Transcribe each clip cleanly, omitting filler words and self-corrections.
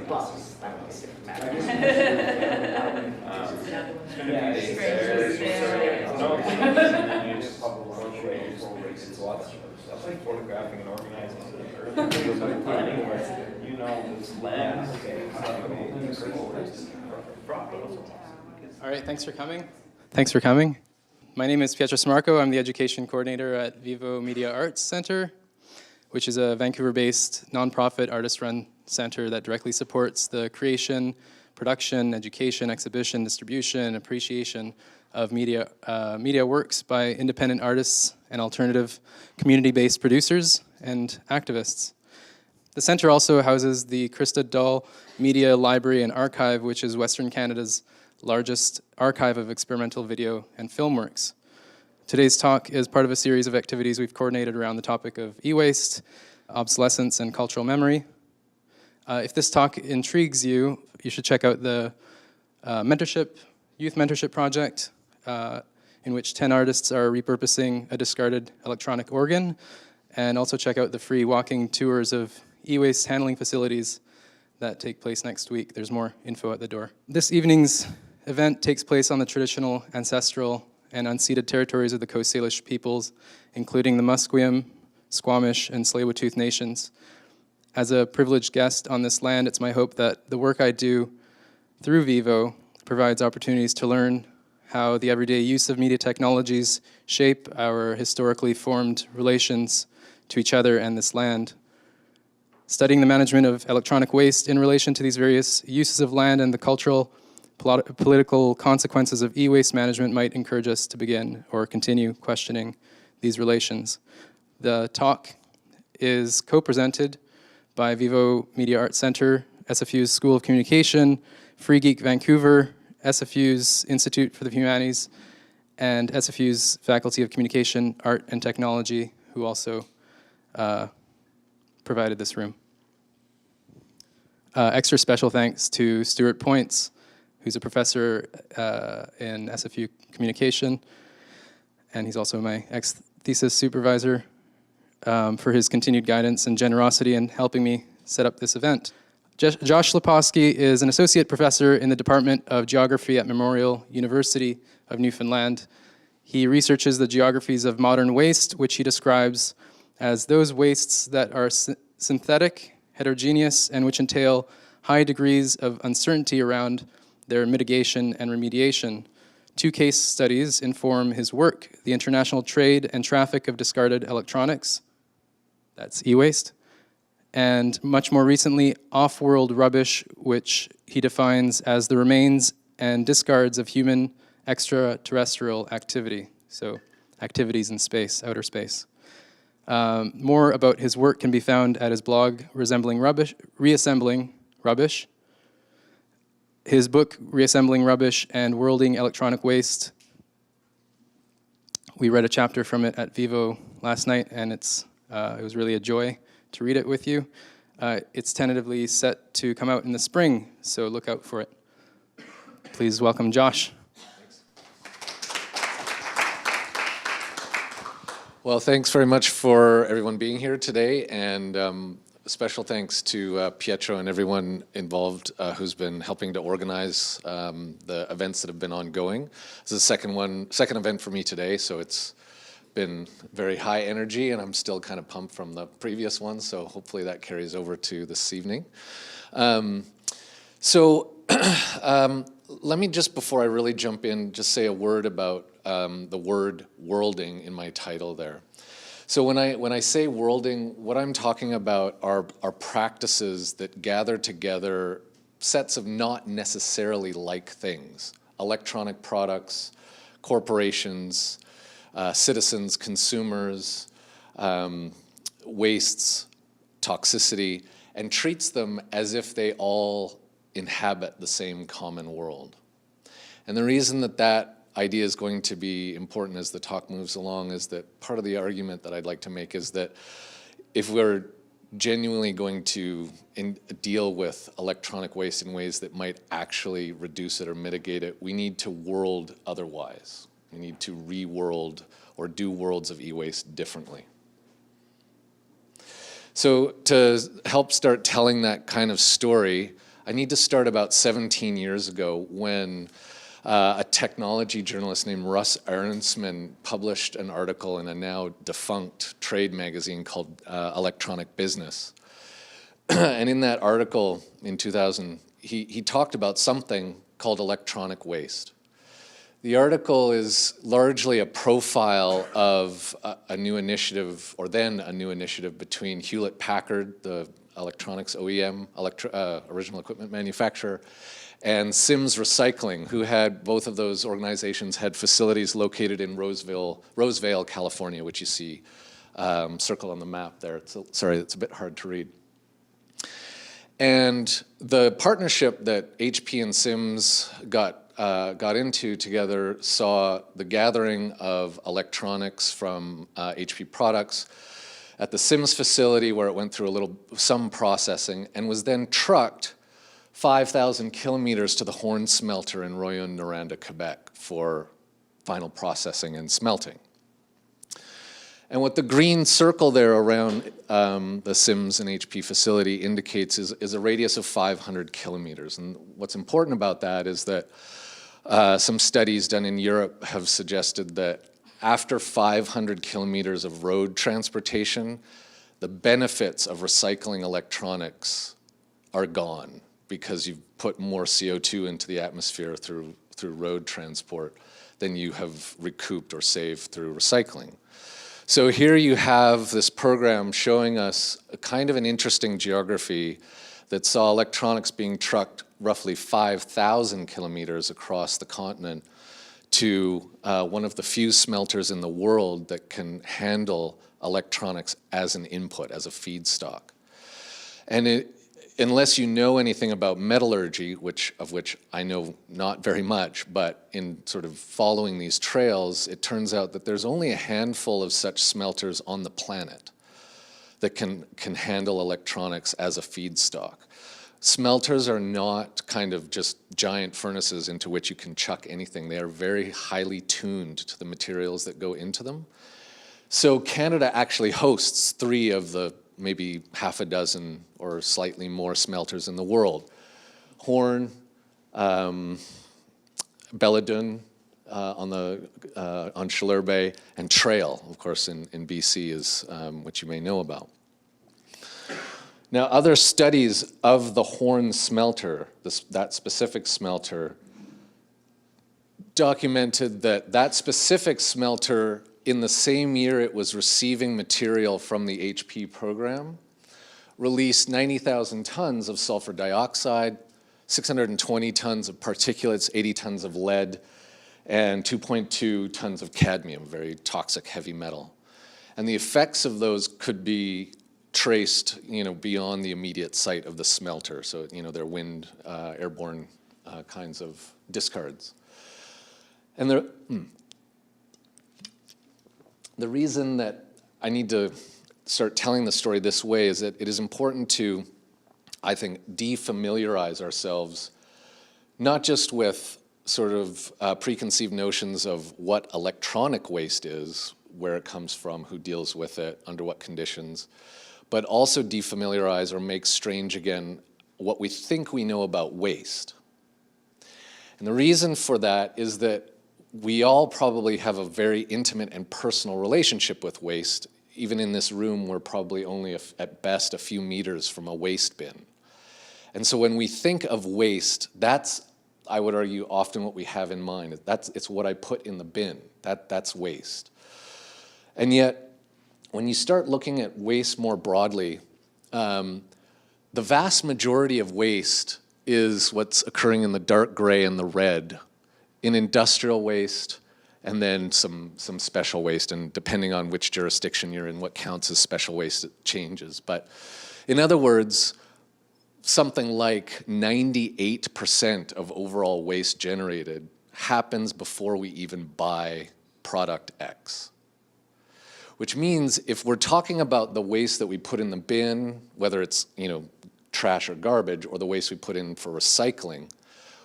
bugs. That was it. It's like photographing and organizing. You know, this lens. All right, thanks for coming. Thanks for coming. My name is Pietro Sammarco. I'm the education coordinator at VIVO Media Arts Center, which is a Vancouver-based nonprofit artist-run center that directly supports the creation, production, education, exhibition, distribution, appreciation of media works by independent artists and alternative community-based producers and activists. The center also houses the Krista Dahl Media Library and Archive, which is Western Canada's largest archive of experimental video and film works. Today's talk is part of a series of activities we've coordinated around the topic of e-waste, obsolescence, and cultural memory. If this talk intrigues you, you should check out the youth mentorship project, in which 10 artists are repurposing a discarded electronic organ, and also check out the free walking tours of e-waste handling facilities that take place next week. There's more info at the door. This evening's event takes place on the traditional, ancestral, and unceded territories of the Coast Salish peoples, including the Musqueam, Squamish, and Tsleil-Waututh nations. As a privileged guest on this land, it's my hope that the work I do through VIVO provides opportunities to learn how the everyday use of media technologies shape our historically formed relations to each other and this land. Studying the management of electronic waste in relation to these various uses of land and the cultural, political consequences of e-waste management might encourage us to begin or continue questioning these relations. The talk is co-presented by VIVO Media Arts Center, SFU's School of Communication, Free Geek Vancouver, SFU's Institute for the Humanities, and SFU's Faculty of Communication, Art, and Technology, who also provided this room. Extra special thanks to Stuart Points, who's a professor in SFU Communication, and he's also my ex-thesis supervisor, for his continued guidance and generosity in helping me set up this event. Josh Lepawsky is an associate professor in the Department of Geography at Memorial University of Newfoundland. He researches the geographies of modern waste, which he describes as those wastes that are synthetic, heterogeneous, and which entail high degrees of uncertainty around their mitigation and remediation. 2 case studies inform his work: the international trade and traffic of discarded electronics, that's e-waste, and much more recently, off-world rubbish, which he defines as the remains and discards of human extraterrestrial activity, so activities in space, outer space. More about his work can be found at his blog, Reassembling Rubbish. His book, Reassembling Rubbish and Worlding Electronic Waste, we read a chapter from it at VIVO last night, and it was really a joy to read it with you. It's tentatively set to come out in the spring, so look out for it. Please welcome Josh. Well, thanks very much for everyone being here today, and special thanks to Pietro and everyone involved who's been helping to organize the events that have been ongoing. This is the second event for me today, so it's been very high energy, and I'm still kind of pumped from the previous one, so hopefully that carries over to this evening. Let me just, before I really jump in, just say a word about the word worlding in my title there. So when I say worlding, what I'm talking about are practices that gather together sets of not necessarily like things: electronic products, corporations, citizens, consumers, wastes, toxicity, and treats them as if they all inhabit the same common world. And the reason that idea is going to be important as the talk moves along is that part of the argument that I'd like to make is that if we're genuinely going to deal with electronic waste in ways that might actually reduce it or mitigate it, we need to world otherwise. We need to re-world or do worlds of e-waste differently. So to help start telling that kind of story, I need to start about 17 years ago when a technology journalist named Russ Ahrensman published an article in a now defunct trade magazine called Electronic Business. And in that article in 2000, he talked about something called electronic waste. The article is largely a profile of a new initiative, or then a new initiative between Hewlett-Packard, the electronics OEM, original equipment manufacturer, and Sims Recycling, who had, both of those organizations had facilities located in Rosevale, California, which you see circled on the map there. Sorry, it's a bit hard to read. And the partnership that HP and Sims got into together saw the gathering of electronics from HP products at the Sims facility, where it went through some processing and was then trucked 5,000 kilometers to the Horn smelter in Rouyn-Noranda, Quebec for final processing and smelting. And what the green circle there around the Sims and HP facility indicates is a radius of 500 kilometers. And what's important about that is that some studies done in Europe have suggested that after 500 kilometers of road transportation, the benefits of recycling electronics are gone because you've put more CO2 into the atmosphere through road transport than you have recouped or saved through recycling. So here you have this program showing us a kind of an interesting geography that saw electronics being trucked roughly 5,000 kilometers across the continent to one of the few smelters in the world that can handle electronics as an input, as a feedstock. And unless you know anything about metallurgy, of which I know not very much, but in sort of following these trails, it turns out that there's only a handful of such smelters on the planet that can handle electronics as a feedstock. Smelters are not kind of just giant furnaces into which you can chuck anything. They are very highly tuned to the materials that go into them. So Canada actually hosts 3 of the maybe half a dozen or slightly more smelters in the world. Horn, Belledune on Chaleur Bay, and Trail, of course, in BC is which you may know about. Now, other studies of the Horn smelter, that specific smelter, documented that specific smelter, in the same year it was receiving material from the HP program, released 90,000 tons of sulfur dioxide, 620 tons of particulates, 80 tons of lead, and 2.2 tons of cadmium, very toxic heavy metal. And the effects of those could be traced, beyond the immediate site of the smelter. So, they're airborne kinds of discards. And the reason that I need to start telling the story this way is that it is important to, I think, defamiliarize ourselves, not just with sort of preconceived notions of what electronic waste is, where it comes from, who deals with it, under what conditions, but also defamiliarize or make strange again what we think we know about waste. And the reason for that is that we all probably have a very intimate and personal relationship with waste. Even in this room, we're probably only at best a few meters from a waste bin. And so when we think of waste, that's, I would argue, often what we have in mind. It's what I put in the bin. That's waste. And yet, when you start looking at waste more broadly, the vast majority of waste is what's occurring in the dark gray and the red, in industrial waste, and then some special waste, and depending on which jurisdiction you're in, what counts as special waste, it changes. But in other words, something like 98% of overall waste generated happens before we even buy product X. Which means if we're talking about the waste that we put in the bin, whether it's trash or garbage, or the waste we put in for recycling,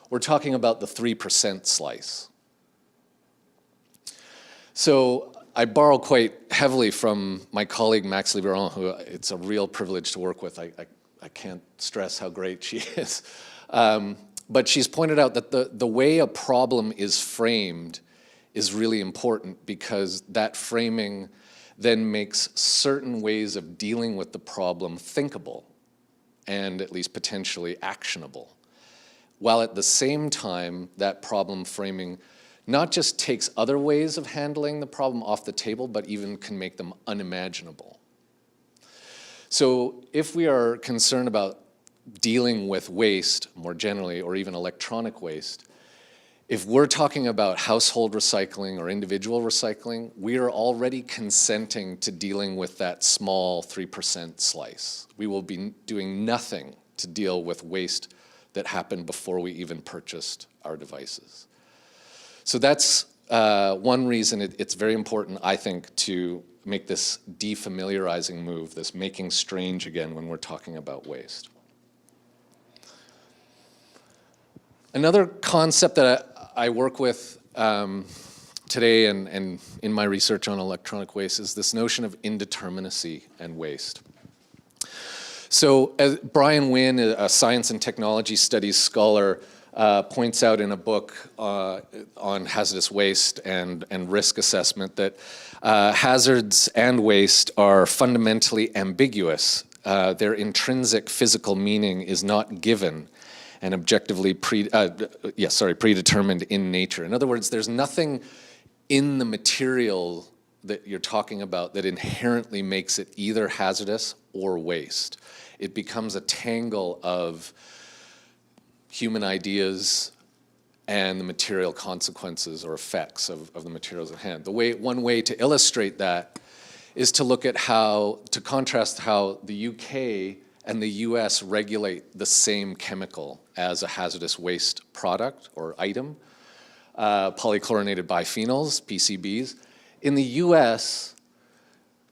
we're talking about the 3% slice. So I borrow quite heavily from my colleague Max Libéron, who it's a real privilege to work with. I I can't stress how great she is. But she's pointed out that the way a problem is framed is really important, because that framing then makes certain ways of dealing with the problem thinkable and at least potentially actionable. While at the same time, that problem framing not just takes other ways of handling the problem off the table, but even can make them unimaginable. So if we are concerned about dealing with waste more generally, or even electronic waste, if we're talking about household recycling or individual recycling, we are already consenting to dealing with that small 3% slice. We will be doing nothing to deal with waste that happened before we even purchased our devices. So that's one reason it's very important, I think, to make this defamiliarizing move, this making strange again when we're talking about waste. Another concept that I work with today and in my research on electronic waste is this notion of indeterminacy and waste. So as Brian Wynn, a science and technology studies scholar, points out in a book on hazardous waste and risk assessment that hazards and waste are fundamentally ambiguous. Their intrinsic physical meaning is not given and objectively predetermined in nature. In other words, there's nothing in the material that you're talking about that inherently makes it either hazardous or waste. It becomes a tangle of human ideas and the material consequences or effects of the materials at hand. One way to illustrate that is to look at to contrast how the UK and the US regulate the same chemical as a hazardous waste product or item, polychlorinated biphenyls, PCBs. In the US,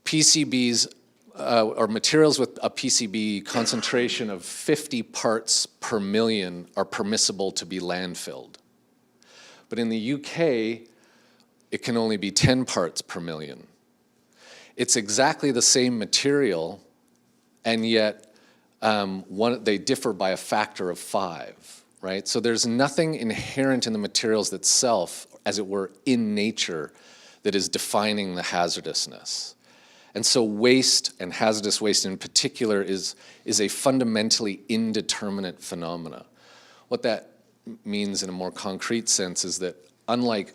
PCBs or materials with a PCB concentration of 50 parts per million are permissible to be landfilled. But in the UK, it can only be 10 parts per million. It's exactly the same material, and yet they differ by a factor of 5, right? So there's nothing inherent in the materials itself, as it were, in nature, that is defining the hazardousness. And so waste, and hazardous waste in particular, is a fundamentally indeterminate phenomena. What that means in a more concrete sense is that unlike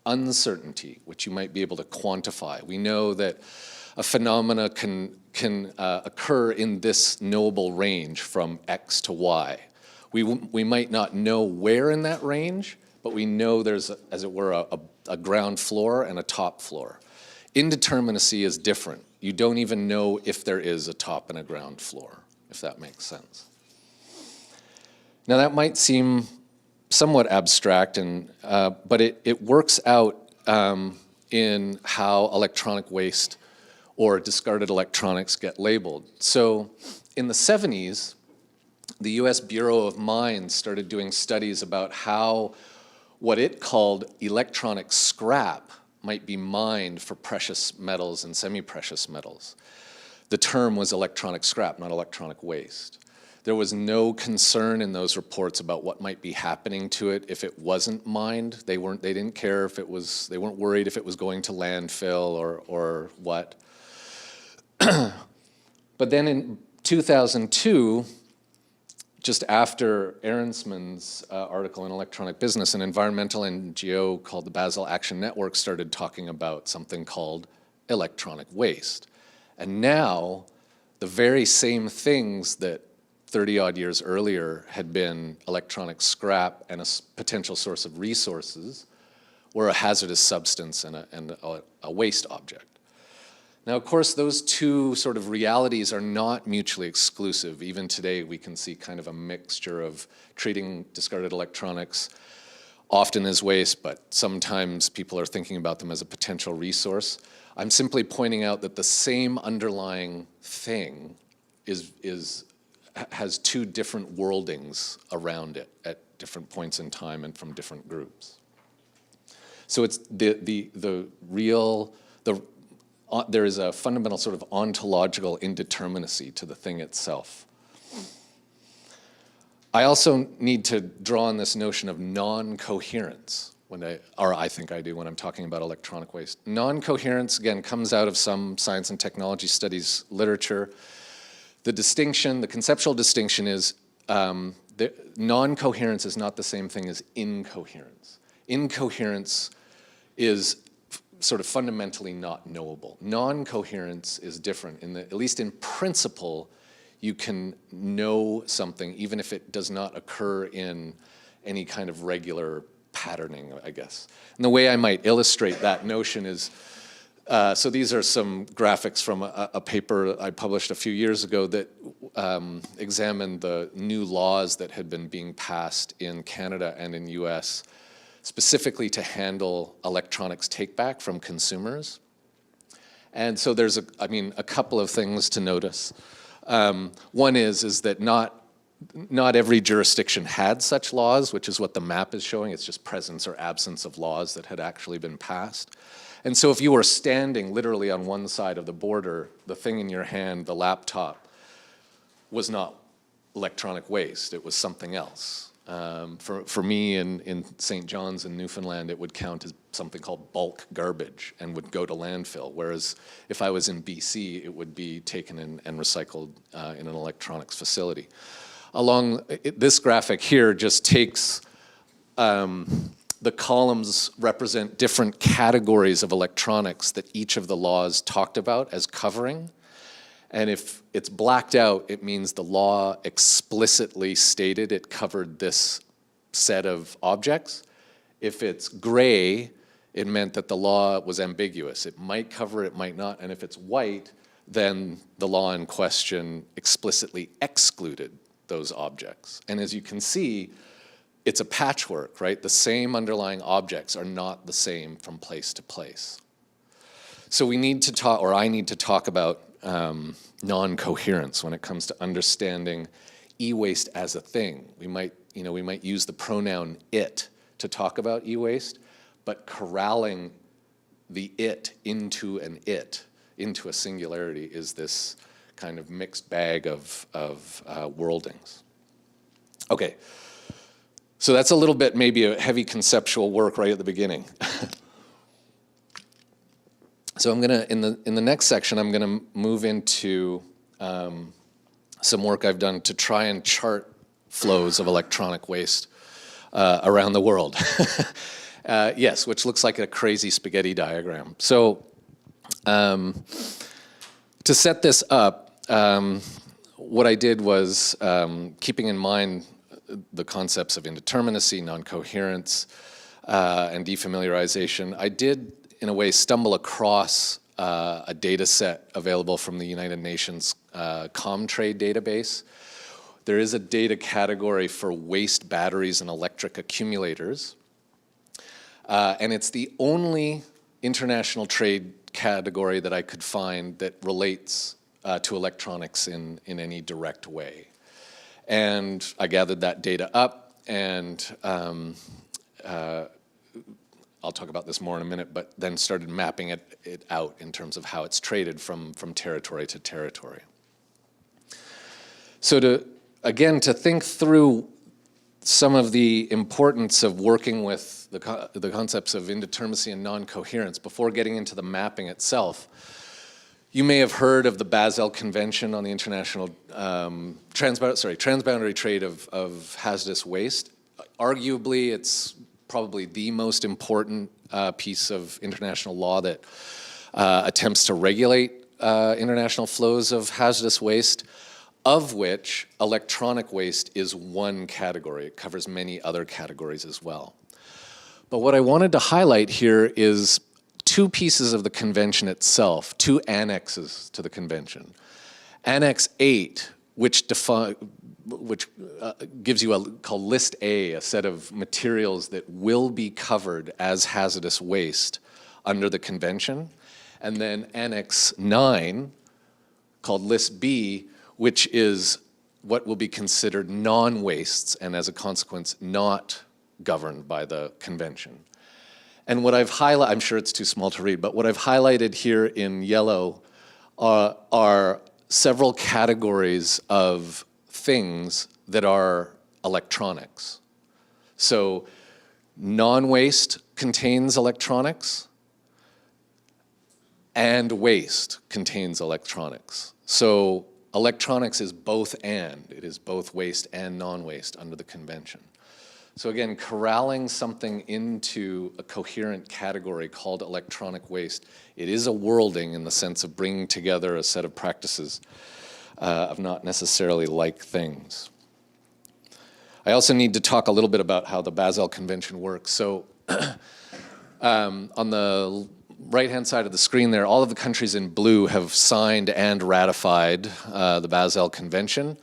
uncertainty, which you might be able to quantify, we know that a phenomena can occur in this knowable range from X to Y. We might not know where in that range, but we know there's, as it were, a ground floor and a top floor. Indeterminacy is different. You don't even know if there is a top and a ground floor, if that makes sense. Now that might seem somewhat abstract, but it works out in how electronic waste or discarded electronics get labeled. So in the 70s, the US Bureau of Mines started doing studies about how what it called electronic scrap might be mined for precious metals and semi-precious metals. The term was electronic scrap, not electronic waste. There was no concern in those reports about what might be happening to it if it wasn't mined. They didn't care if they weren't worried if it was going to landfill or what. But then in 2002, just after Ahrensman's article in Electronic Business, an environmental NGO called the Basel Action Network started talking about something called electronic waste. And now, the very same things that 30-odd years earlier had been electronic scrap and a potential source of resources were a hazardous substance and a waste object. Now, of course, those two sort of realities are not mutually exclusive. Even today, we can see kind of a mixture of treating discarded electronics often as waste, but sometimes people are thinking about them as a potential resource. I'm simply pointing out that the same underlying thing has two different worldings around it at different points in time and from different groups. So it's there is a fundamental sort of ontological indeterminacy to the thing itself. I also need to draw on this notion of non-coherence, I think I do when I'm talking about electronic waste. Non-coherence, again, comes out of some science and technology studies literature. The conceptual distinction is non-coherence is not the same thing as incoherence. Incoherence is sort of fundamentally not knowable. Non-coherence is different in that, at least in principle, you can know something even if it does not occur in any kind of regular patterning, I guess. And the way I might illustrate that notion is, so these are some graphics from a paper I published a few years ago that examined the new laws that had been being passed in Canada and in US, specifically to handle electronics take-back from consumers. And so there's, a couple of things to notice. One is that not every jurisdiction had such laws, which is what the map is showing. It's just presence or absence of laws that had actually been passed. And so if you were standing literally on one side of the border, the thing in your hand, the laptop, was not electronic waste, it was something else. For me in St. John's in Newfoundland, it would count as something called bulk garbage and would go to landfill, whereas if I was in BC, it would be taken and recycled in an electronics facility. This graphic here just takes, the columns represent different categories of electronics that each of the laws talked about as covering. And if it's blacked out, it means the law explicitly stated it covered this set of objects. If it's gray, it meant that the law was ambiguous. It might cover, it might not. And if it's white, then the law in question explicitly excluded those objects. And as you can see, it's a patchwork, right? The same underlying objects are not the same from place to place. So we need to talk, or I need to talk about non-coherence when it comes to understanding e-waste as a thing. We might use the pronoun it to talk about e-waste, but corralling the it, into a singularity, is this kind of mixed bag of worldings. Okay, so that's a little bit maybe a heavy conceptual work right at the beginning. So I'm gonna, in the next section, I'm gonna move into some work I've done to try and chart flows of electronic waste around the world. Yes, which looks like a crazy spaghetti diagram. So to set this up, what I did was, keeping in mind the concepts of indeterminacy, non-coherence, and defamiliarization, I did, in a way, stumble across a data set available from the United Nations Comtrade database. There is a data category for waste batteries and electric accumulators. And it's the only international trade category that I could find that relates to electronics in any direct way. And I gathered that data up, and I'll talk about this more in a minute, but then started mapping it out in terms of how it's traded from territory to territory. So to think through some of the importance of working with the concepts of indeterminacy and non-coherence before getting into the mapping itself, you may have heard of the Basel Convention on the international transboundary trade of hazardous waste. Arguably, it's probably the most important piece of international law that attempts to regulate international flows of hazardous waste, of which electronic waste is one category. It covers many other categories as well. But what I wanted to highlight here is two pieces of the convention itself, two annexes to the convention. Annex 8, which gives you called List A, a set of materials that will be covered as hazardous waste under the convention. And then Annex 9, called List B, which is what will be considered non-wastes and as a consequence not governed by the convention. And what I've highlighted, I'm sure it's too small to read, but what I've highlighted here in yellow are several categories of things that are electronics. So non-waste contains electronics, and waste contains electronics. So electronics is both and. It is both waste and non-waste under the convention. So again, corralling something into a coherent category called electronic waste, it is a worlding in the sense of bringing together a set of practices of not necessarily like things. I also need to talk a little bit about how the Basel Convention works. So on the right-hand side of the screen there, all of the countries in blue have signed and ratified the Basel Convention.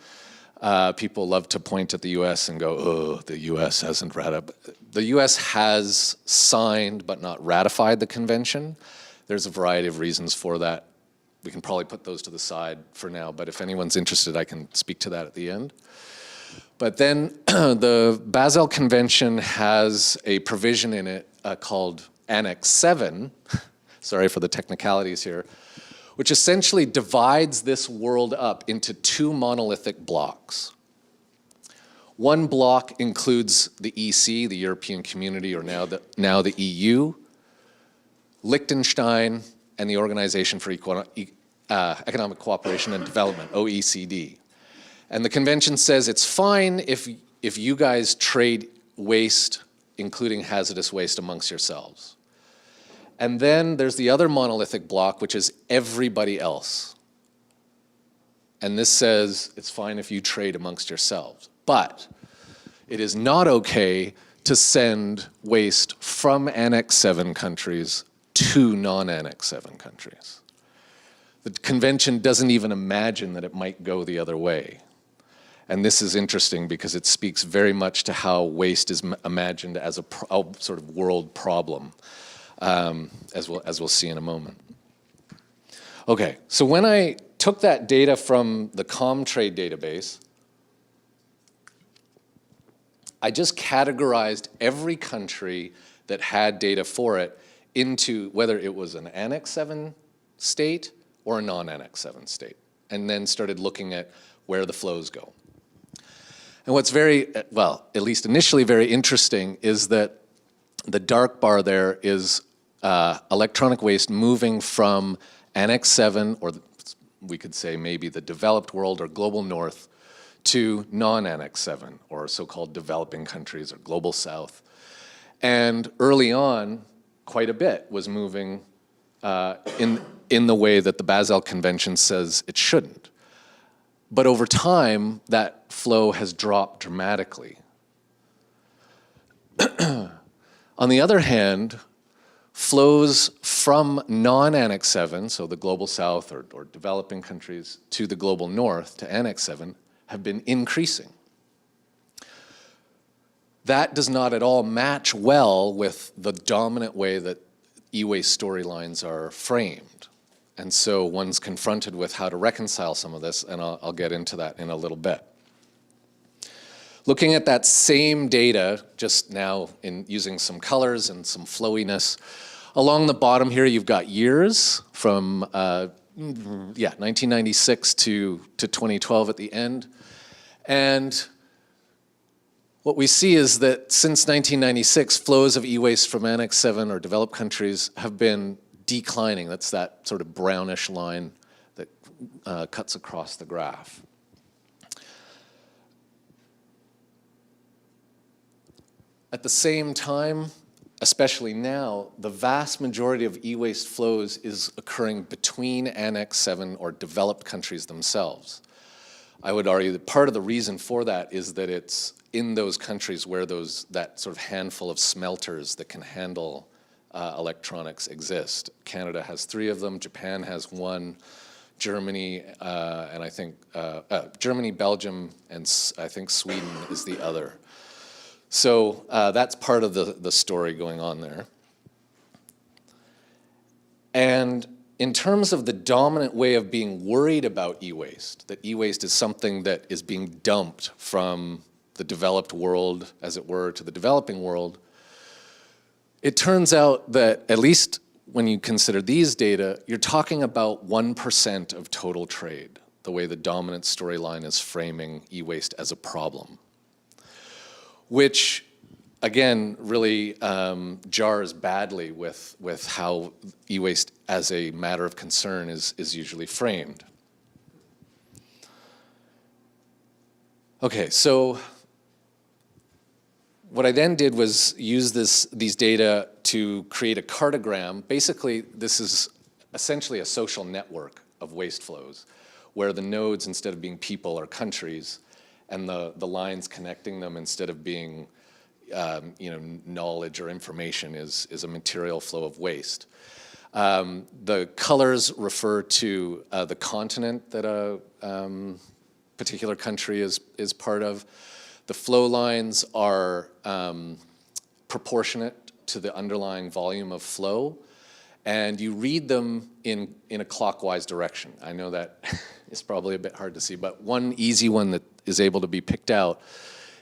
People love to point at the US and go, oh, the US hasn't ratified. The US has signed but not ratified the convention. There's a variety of reasons for that. We can probably put those to the side for now, but if anyone's interested, I can speak to that at the end. But then the Basel Convention has a provision in it called Annex 7, sorry for the technicalities here, which essentially divides this world up into two monolithic blocks. One block includes the EC, the European Community, or now the EU, Liechtenstein, and the Organization for Economic Cooperation and Development, OECD. And the convention says it's fine if you guys trade waste, including hazardous waste, amongst yourselves. And then there's the other monolithic block, which is everybody else. And this says it's fine if you trade amongst yourselves. But it is not okay to send waste from Annex 7 countries to non-Annex 7 countries. The convention doesn't even imagine that it might go the other way. And this is interesting because it speaks very much to how waste is imagined as a sort of world problem. As we'll see in a moment. Okay, so when I took that data from the Comtrade database, I just categorized every country that had data for it into whether it was an Annex 7 state or a non-Annex 7 state, and then started looking at where the flows go. And what's very, well, at least initially very interesting is that the dark bar there is electronic waste moving from Annex 7, or we could say maybe the developed world or global north, to non-Annex 7, or so-called developing countries or global south. And early on, quite a bit was moving in the way that the Basel Convention says it shouldn't. But over time, that flow has dropped dramatically. On the other hand, flows from non-Annex 7, so the global south or developing countries, to the global north, to Annex 7, have been increasing. That does not at all match well with the dominant way that e-waste storylines are framed. And so one's confronted with how to reconcile some of this, and I'll get into that in a little bit. Looking at that same data, just now in using some colors and some flowiness, along the bottom here you've got years from 1996 to 2012 at the end. And what we see is that since 1996, flows of e-waste from Annex 7 or developed countries have been declining. That's that sort of brownish line that cuts across the graph. At the same time, especially now, the vast majority of e-waste flows is occurring between Annex 7 or developed countries themselves. I would argue that part of the reason for that is that it's in those countries where that sort of handful of smelters that can handle electronics exist. Canada has 3 of them, Japan has 1, Germany, and I think Germany, Belgium, and I think Sweden is the other. So that's part of the story going on there. And in terms of the dominant way of being worried about e-waste, that e-waste is something that is being dumped from the developed world, as it were, to the developing world, it turns out that, at least when you consider these data, you're talking about 1% of total trade, the way the dominant storyline is framing e-waste as a problem. which again really jars badly with how e-waste as a matter of concern is usually framed. Okay, so what I then did was use these data to create a cartogram. Basically, this is essentially a social network of waste flows, where the nodes, instead of being people, are countries, and the lines connecting them, instead of being knowledge or information, is a material flow of waste. The colors refer to the continent that a particular country is part of. The flow lines are proportionate to the underlying volume of flow, and you read them in a clockwise direction. I know that is probably a bit hard to see, but one easy one that is able to be picked out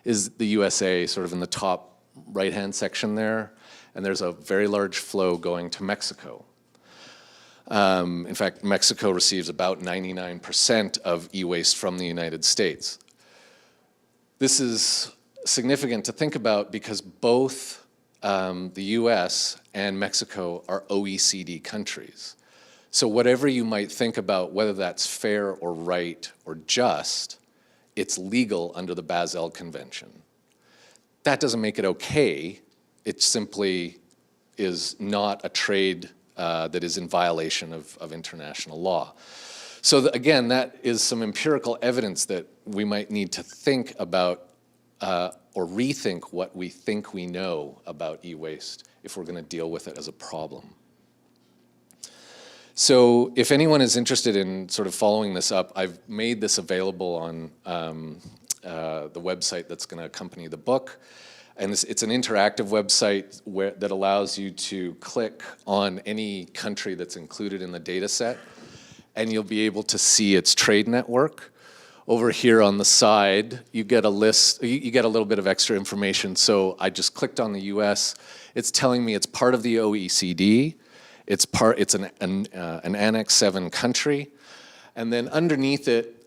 is the USA, sort of in the top right-hand section there, and there's a very large flow going to Mexico. In fact, Mexico receives about 99% of e-waste from the United States. This is significant to think about because both the US and Mexico are OECD countries. So whatever you might think about whether that's fair or right or just, it's legal under the Basel Convention. That doesn't make it okay. It simply is not a trade that is in violation of international law. So again, that is some empirical evidence that we might need to think about or rethink what we think we know about e-waste if we're going to deal with it as a problem. So if anyone is interested in sort of following this up, I've made this available on the website that's going to accompany the book. And it's an interactive website that allows you to click on any country that's included in the data set, and you'll be able to see its trade network. Over here on the side, you get a list, you get a little bit of extra information. So I just clicked on the US. It's telling me it's part of the OECD. It's an Annex 7 country. And then underneath it,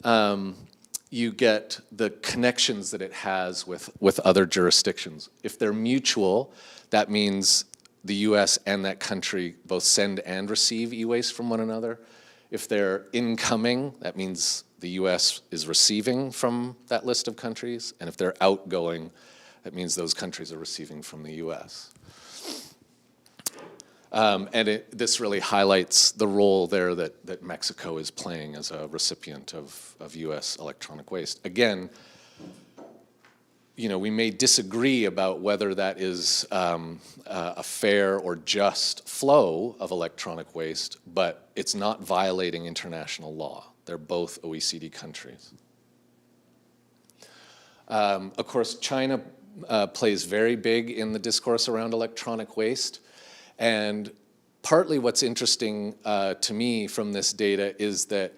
you get the connections that it has with other jurisdictions. If they're mutual, that means the US and that country both send and receive e-waste from one another. If they're incoming, that means the US is receiving from that list of countries. And if they're outgoing, that means those countries are receiving from the US. And this really highlights the role there that Mexico is playing as a recipient of US electronic waste. Again, we may disagree about whether that is a fair or just flow of electronic waste, but it's not violating international law. They're both OECD countries. Of course, China plays very big in the discourse around electronic waste. And partly what's interesting to me from this data is that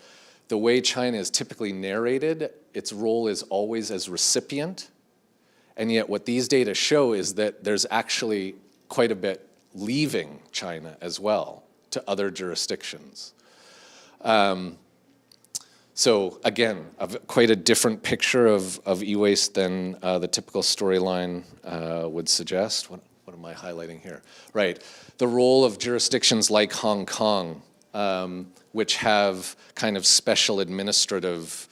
the way China is typically narrated, its role is always as recipient. And yet what these data show is that there's actually quite a bit leaving China as well to other jurisdictions. So again, quite a different picture of e-waste than the typical storyline would suggest. What am I highlighting here? Right, the role of jurisdictions like Hong Kong, which have kind of special administrative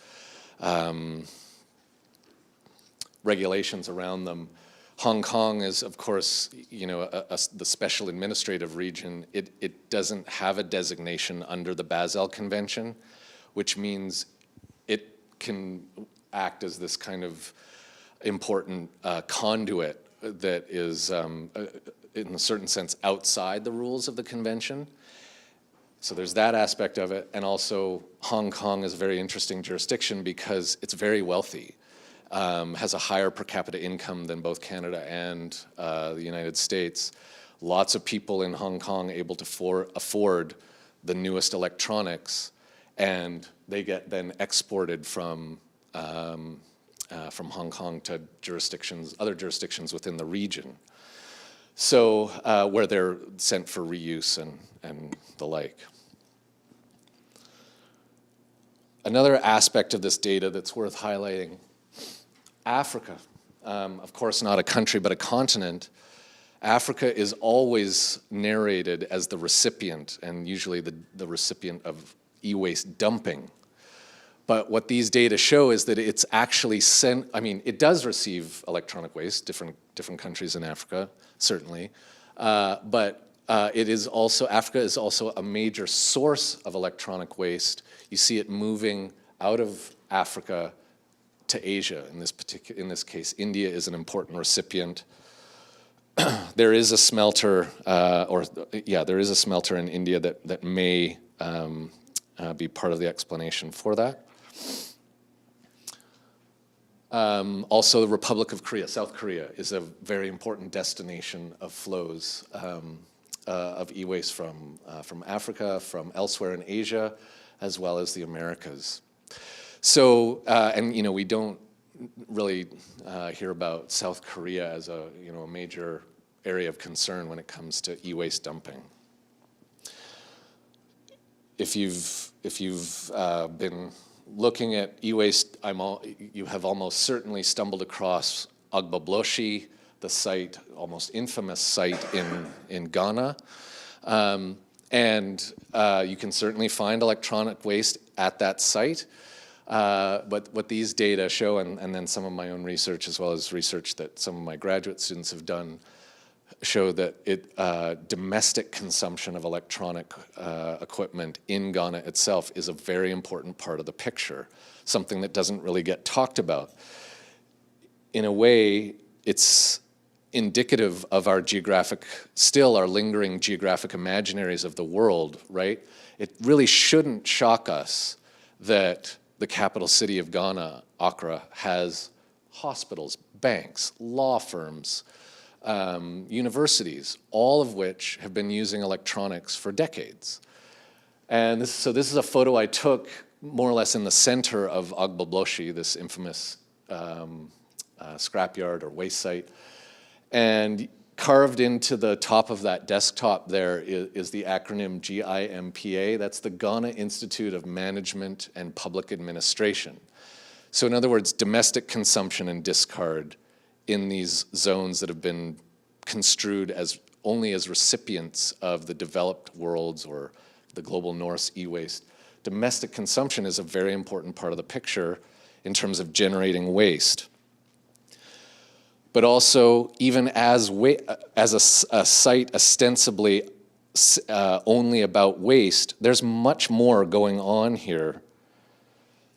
regulations around them. Hong Kong is, of course, the special administrative region. It doesn't have a designation under the Basel Convention, which means it can act as this kind of important conduit that is, in a certain sense, outside the rules of the convention. So there's that aspect of it. And also, Hong Kong is a very interesting jurisdiction because it's very wealthy, has a higher per capita income than both Canada and the United States. Lots of people in Hong Kong able to afford the newest electronics, and they get then exported from Hong Kong to other jurisdictions within the region. So where they're sent for reuse and the like. Another aspect of this data that's worth highlighting, Africa. of course not a country but a continent, Africa is always narrated as the recipient, and usually the recipient of e-waste dumping. But what these data show is that it's actually it does receive electronic waste, different countries in Africa, certainly, but Africa is also a major source of electronic waste. You see it moving out of Africa to Asia. In this case, India is an important recipient. There is a smelter, there is a smelter in India that may be part of the explanation for that. Also, the Republic of Korea, South Korea, is a very important destination of flows of e-waste from Africa, from elsewhere in Asia, as well as the Americas. So, we don't really hear about South Korea as a major area of concern when it comes to e-waste dumping. If you've been looking at e-waste, you have almost certainly stumbled across Agbogbloshie, the site, almost infamous site in Ghana. And you can certainly find electronic waste at that site. But what these data show, and then some of my own research, as well as research that some of my graduate students have done, show that domestic consumption of electronic equipment in Ghana itself is a very important part of the picture, something that doesn't really get talked about. In a way, it's indicative of our lingering geographic imaginaries of the world, right? It really shouldn't shock us that the capital city of Ghana, Accra, has hospitals, banks, law firms, universities, all of which have been using electronics for decades. And this is a photo I took more or less in the center of Agbogbloshie, this infamous scrapyard or waste site. And carved into the top of that desktop there is the acronym GIMPA. That's the Ghana Institute of Management and Public Administration. So in other words, domestic consumption and discard in these zones that have been construed only as recipients of the developed world's or the global north's e-waste. Domestic consumption is a very important part of the picture in terms of generating waste. But also, even as a site ostensibly only about waste, there's much more going on here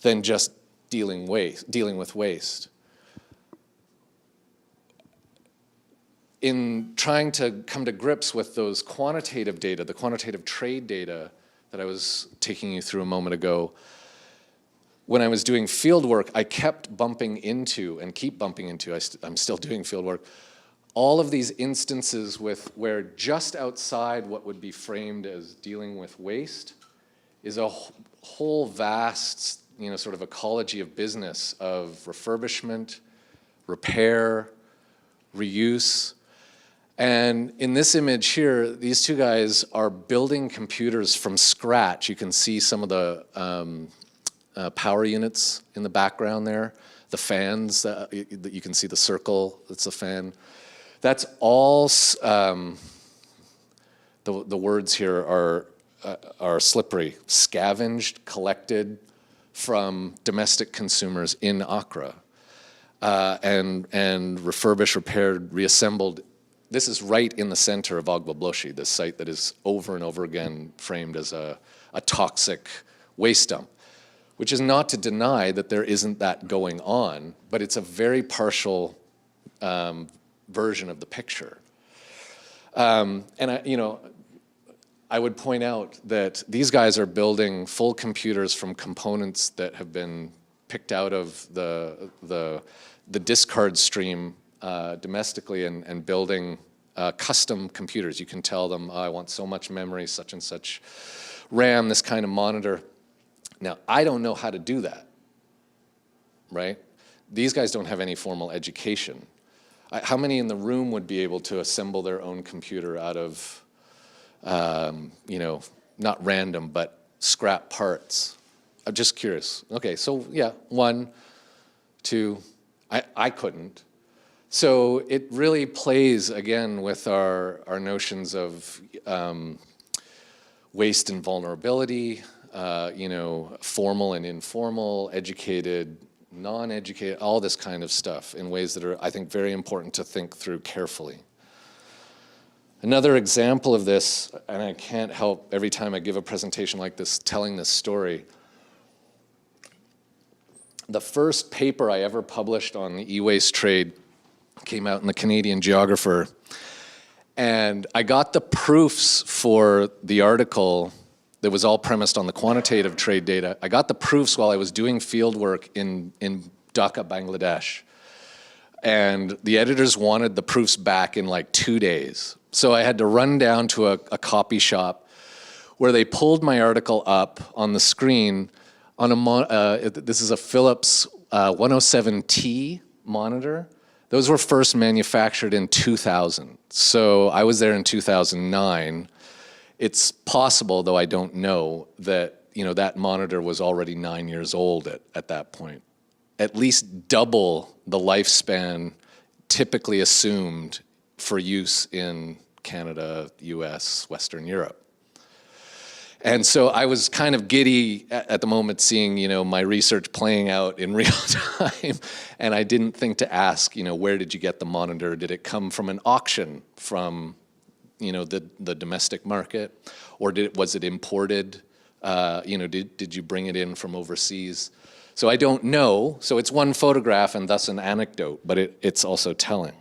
than just dealing with waste. In trying to come to grips with those quantitative data, the quantitative trade data that I was taking you through a moment ago, when I was doing field work, I kept bumping into, and keep bumping into, I'm still doing field work, all of these instances where just outside what would be framed as dealing with waste is a whole vast, sort of ecology of business of refurbishment, repair, reuse. And in this image here, these two guys are building computers from scratch. You can see some of the power units in the background there, the fans, that you can see the circle, that's a fan. That's all, the words here are slippery, scavenged, collected from domestic consumers in Accra, and refurbished, repaired, reassembled. This is right in the center of Agbogbloshie, this site that is over and over again framed as a toxic waste dump, which is not to deny that there isn't that going on, but it's a very partial version of the picture. And I would point out that these guys are building full computers from components that have been picked out of the discard stream domestically and building custom computers. You can tell them, I want so much memory, such and such RAM, this kind of monitor. Now, I don't know how to do that, right? These guys don't have any formal education. How many in the room would be able to assemble their own computer out of, not random, but scrap parts? I'm just curious. Okay, so yeah, 1, 2, I couldn't. So it really plays, again, with our notions of waste and vulnerability, you know, formal and informal, educated, non-educated, all this kind of stuff in ways that are, I think, very important to think through carefully. Another example of this, and I can't help every time I give a presentation like this telling this story, the first paper I ever published on the e-waste trade came out in the Canadian Geographer, and I got the proofs for the article that was all premised on the quantitative trade data. I got the proofs while I was doing field work in Dhaka, Bangladesh. And the editors wanted the proofs back in like 2 days. So I had to run down to a copy shop where they pulled my article up on the screen on this is a Philips 107T monitor. Those were first manufactured in 2000. So I was there in 2009. It's possible, though I don't know, that that monitor was already 9 years old at that point. At least double the lifespan typically assumed for use in Canada, US, Western Europe. And so I was kind of giddy at the moment seeing, my research playing out in real time. And I didn't think to ask, where did you get the monitor? Did it come from an auction from, the domestic market? Or was it imported? Did you bring it in from overseas? So I don't know. So it's one photograph and thus an anecdote, but it's also telling.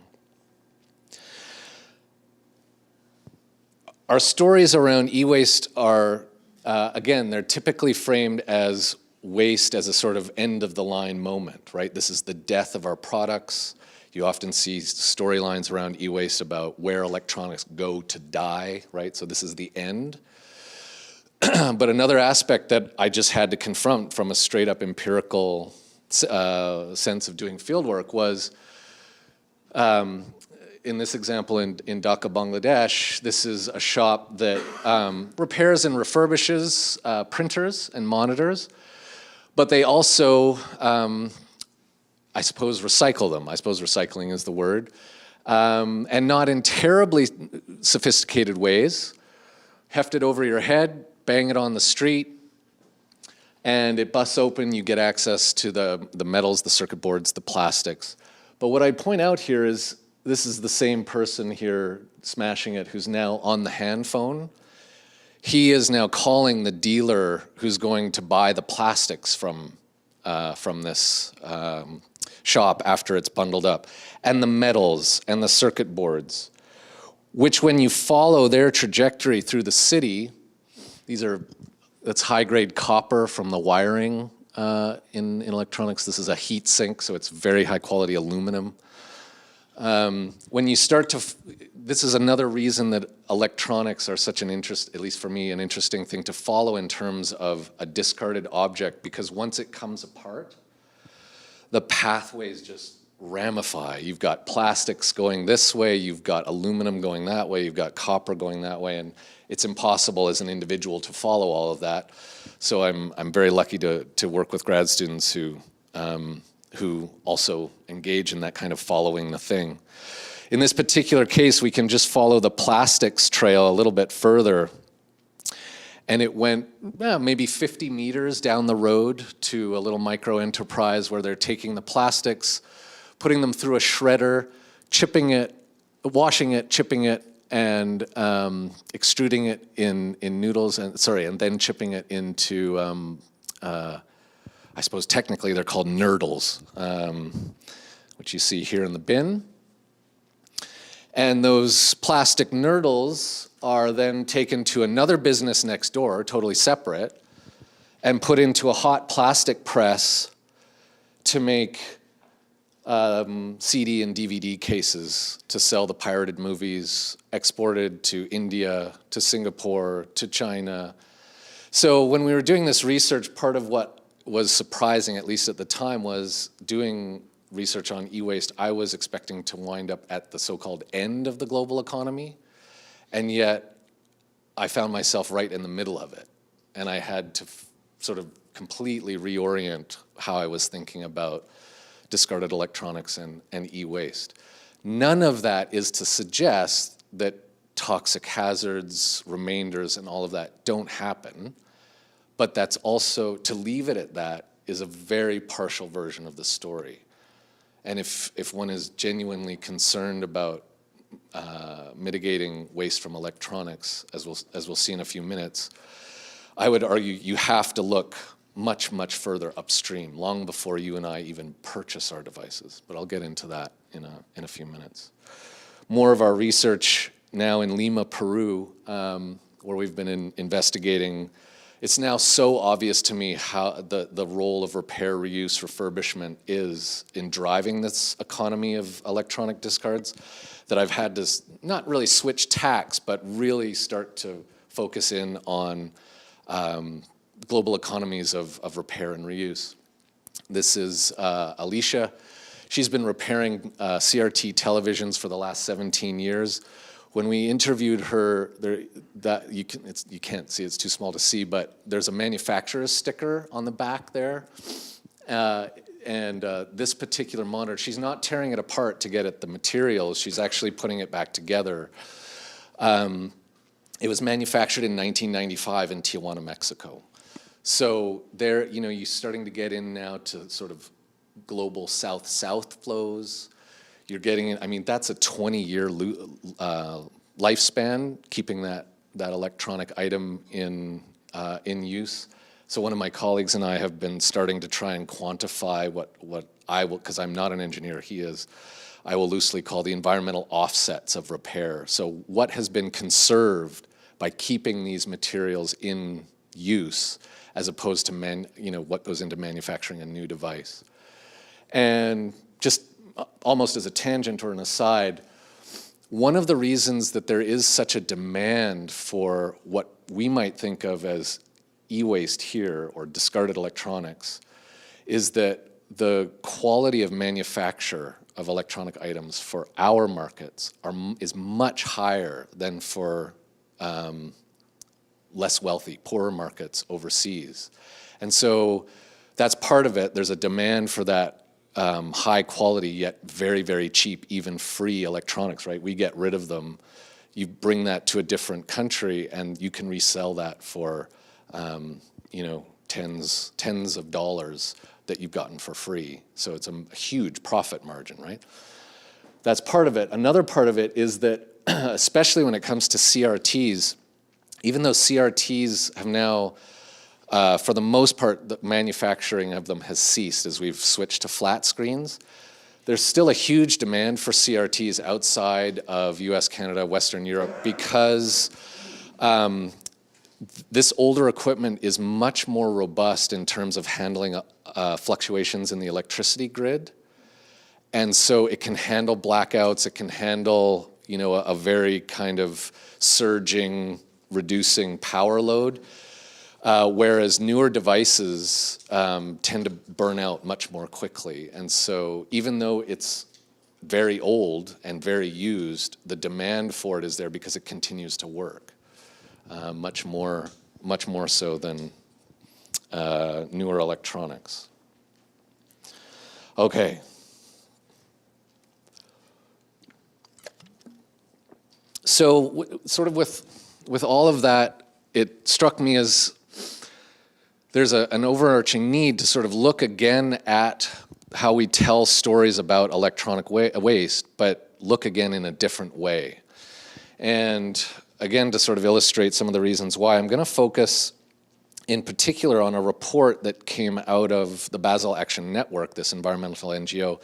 Our stories around e-waste are, again, they're typically framed as waste as a sort of end-of-the-line moment, right? This is the death of our products. You often see storylines around e-waste about where electronics go to die, right? So this is the end. But another aspect that I just had to confront from a straight-up empirical sense of doing fieldwork was, in this example in Dhaka, Bangladesh, this is a shop that repairs and refurbishes printers and monitors, but they also, I suppose, recycle them. I suppose recycling is the word. And not in terribly sophisticated ways. Heft it over your head, bang it on the street, and it busts open. You get access to the metals, the circuit boards, the plastics. But what I'd point out here is this is the same person here smashing it who's now on the hand phone. He is now calling the dealer who's going to buy the plastics from this shop after it's bundled up, and the metals and the circuit boards, which when you follow their trajectory through the city, that's high-grade copper from the wiring in electronics. This is a heat sink, so it's very high-quality aluminum. When you start to, this is another reason that electronics are such an at least for me, an interesting thing to follow in terms of a discarded object, because once it comes apart, the pathways just ramify. You've got plastics going this way, you've got aluminum going that way, you've got copper going that way, and it's impossible as an individual to follow all of that. So I'm very lucky to work with grad students who also engage in that kind of following the thing. In this particular case, we can just follow the plastics trail a little bit further. And it went maybe 50 meters down the road to a little micro enterprise where they're taking the plastics, putting them through a shredder, chipping it, washing it, chipping it, and extruding it in noodles, and then chipping it into I suppose technically they're called nurdles, which you see here in the bin. And those plastic nurdles are then taken to another business next door, totally separate, and put into a hot plastic press to make CD and DVD cases to sell the pirated movies, exported to India, to Singapore, to China. So when we were doing this research, part of what was surprising, at least at the time, was doing research on e-waste. I was expecting to wind up at the so-called end of the global economy, and yet I found myself right in the middle of it. And I had to sort of completely reorient how I was thinking about discarded electronics and e-waste. None of that is to suggest that toxic hazards, remainders, and all of that don't happen, but that's also, to leave it at that is a very partial version of the story. And if one is genuinely concerned about mitigating waste from electronics, as we'll see in a few minutes, I would argue you have to look much, much further upstream, long before you and I even purchase our devices. But I'll get into that in a few minutes. More of our research now in Lima, Peru, where we've been investigating. It's now so obvious to me how the role of repair, reuse, refurbishment is in driving this economy of electronic discards that I've had to not really switch tacks, but really start to focus in on global economies of repair and reuse. This is Alicia. She's been repairing CRT televisions for the last 17 years. When we interviewed her, you can't see, it's too small to see, but there's a manufacturer's sticker on the back there. This particular monitor, she's not tearing it apart to get at the materials, she's actually putting it back together. It was manufactured in 1995 in Tijuana, Mexico. So there, you're starting to get in now to sort of global south-south flows. You're getting, that's a 20-year lifespan, keeping that electronic item in use. So one of my colleagues and I have been starting to try and quantify what I will, because I'm not an engineer, he is, I will loosely call the environmental offsets of repair. So what has been conserved by keeping these materials in use, as opposed to what goes into manufacturing a new device. And just almost as a tangent or an aside, one of the reasons that there is such a demand for what we might think of as e-waste here, or discarded electronics, is that the quality of manufacture of electronic items for our markets is much higher than for less wealthy, poorer markets overseas. And so that's part of it. There's a demand for that high quality yet very, very cheap, even free electronics, right? We get rid of them. You bring that to a different country and you can resell that for tens of dollars that you've gotten for free. So it's a huge profit margin, right? That's part of it. Another part of it is that, especially when it comes to CRTs, even though CRTs have now, for the most part, the manufacturing of them has ceased as we've switched to flat screens, there's still a huge demand for CRTs outside of US, Canada, Western Europe, because this older equipment is much more robust in terms of handling fluctuations in the electricity grid. And so it can handle blackouts, it can handle a very kind of surging, reducing power load, whereas newer devices tend to burn out much more quickly. And so even though it's very old and very used, the demand for it is there because it continues to work, much more so than newer electronics. Okay. So sort of with all of that, it struck me as there's an overarching need to sort of look again at how we tell stories about electronic waste, but look again in a different way. And again, to sort of illustrate some of the reasons why, I'm going to focus in particular on a report that came out of the Basel Action Network, this environmental NGO,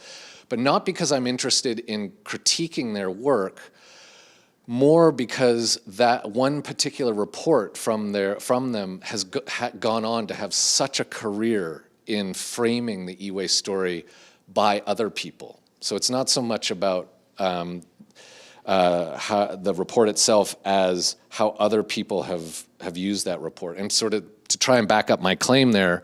but not because I'm interested in critiquing their work, more because that one particular report from them has gone on to have such a career in framing the e-waste story by other people. So it's not so much about how the report itself as how other people have used that report. And sort of to try and back up my claim there,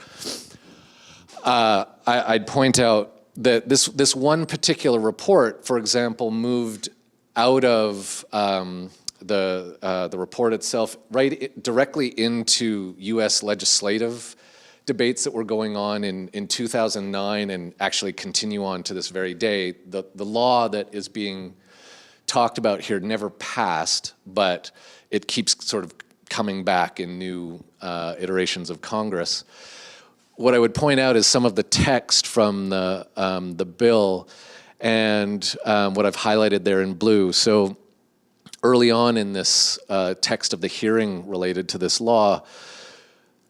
I'd point out that this one particular report, for example, moved out of the report itself directly into U.S. legislative debates that were going on in 2009 and actually continue on to this very day. The law that is being talked about here never passed, but it keeps sort of coming back in new iterations of Congress. What I would point out is some of the text from the bill and what I've highlighted there in blue. So early on in this text of the hearing related to this law,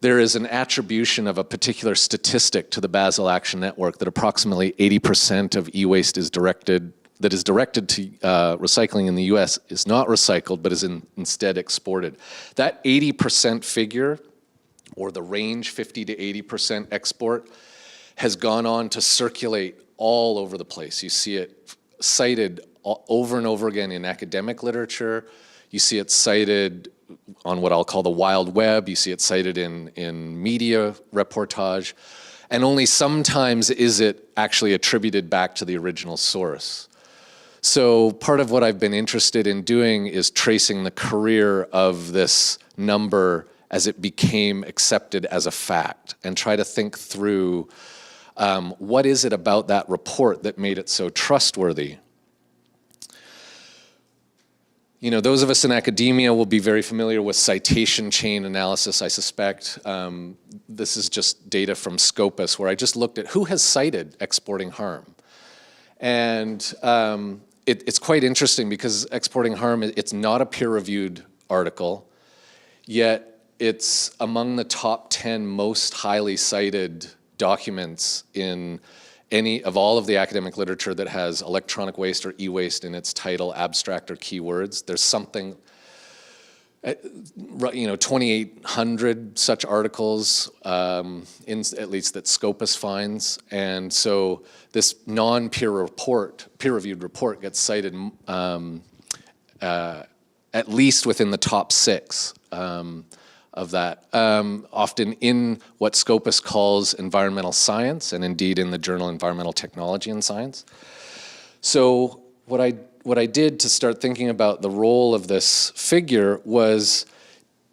there is an attribution of a particular statistic to the Basel Action Network that approximately 80% of e-waste is directed to recycling in the US is not recycled, but is instead exported. That 80% figure, or the range 50 to 80% export, has gone on to circulate all over the place. You see it cited over and over again in academic literature. You see it cited on what I'll call the wild web. You see it cited in media reportage. And only sometimes is it actually attributed back to the original source. So part of what I've been interested in doing is tracing the career of this number as it became accepted as a fact, and try to think through what is it about that report that made it so trustworthy. You know, those of us in academia will be very familiar with citation chain analysis, I suspect. This is just data from Scopus, where I just looked at who has cited exporting harm. And it's quite interesting because exporting harm, it's not a peer-reviewed article, yet it's among the top 10 most highly cited documents in any of all of the academic literature that has electronic waste or e-waste in its title, abstract, or keywords. There's something, 2,800 such articles, at least that Scopus finds. And so this peer-reviewed report gets cited at least within the top 6 of that, often in what Scopus calls environmental science, and indeed in the journal Environmental Technology and Science. So what I did to start thinking about the role of this figure was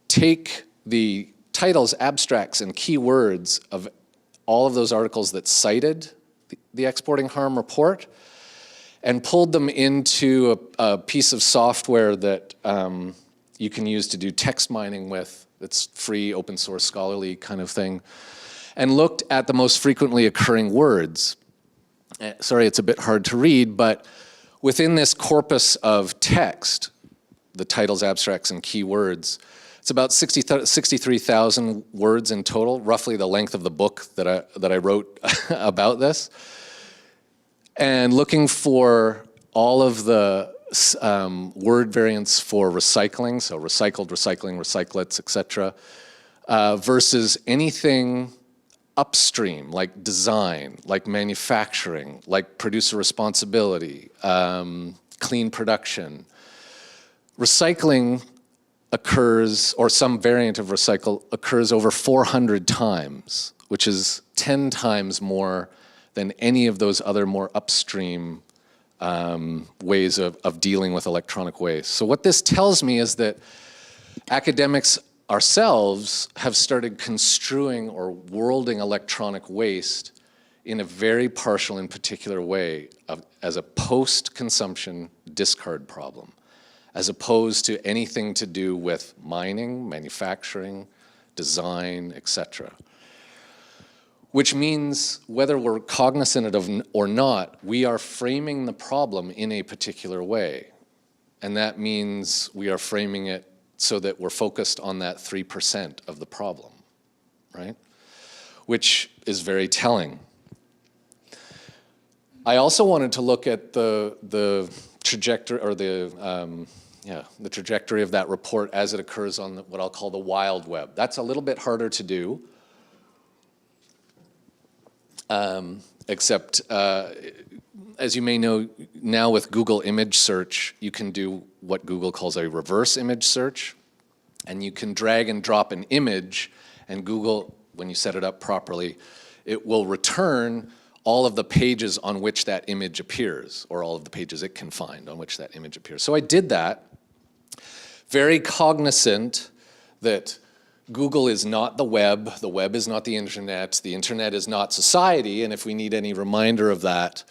take the titles, abstracts, and keywords of all of those articles that cited the exporting harm report and pulled them into a piece of software that you can use to do text mining with. It's free, open source, scholarly kind of thing, and looked at the most frequently occurring words. Sorry, it's a bit hard to read, but within this corpus of text, the titles, abstracts, and keywords, it's about 63,000 words in total, roughly the length of the book that I wrote about this. And looking for all of the word variants for recycling, so recycled, recycling, recyclates, etc., versus anything upstream, like design, like manufacturing, like producer responsibility, clean production. Recycling occurs, or some variant of recycle occurs over 400 times, which is 10 times more than any of those other more upstream ways of dealing with electronic waste. So what this tells me is that academics ourselves have started construing or worlding electronic waste in a very partial and particular way as a post-consumption discard problem, as opposed to anything to do with mining, manufacturing, design, etc. Which means whether we're cognizant of it or not, we are framing the problem in a particular way. And that means we are framing it so that we're focused on that 3% of the problem, right? Which is very telling. I also wanted to look at the trajectory, or the trajectory of that report as it occurs on what I'll call the wild web. That's a little bit harder to do. Except, as you may know, now with Google image search, you can do what Google calls a reverse image search. And you can drag and drop an image, and Google, when you set it up properly, it will return all of the pages on which that image appears, or all of the pages it can find on which that image appears. So I did that, very cognizant that Google is not the web is not the internet is not society, and if we need any reminder of that,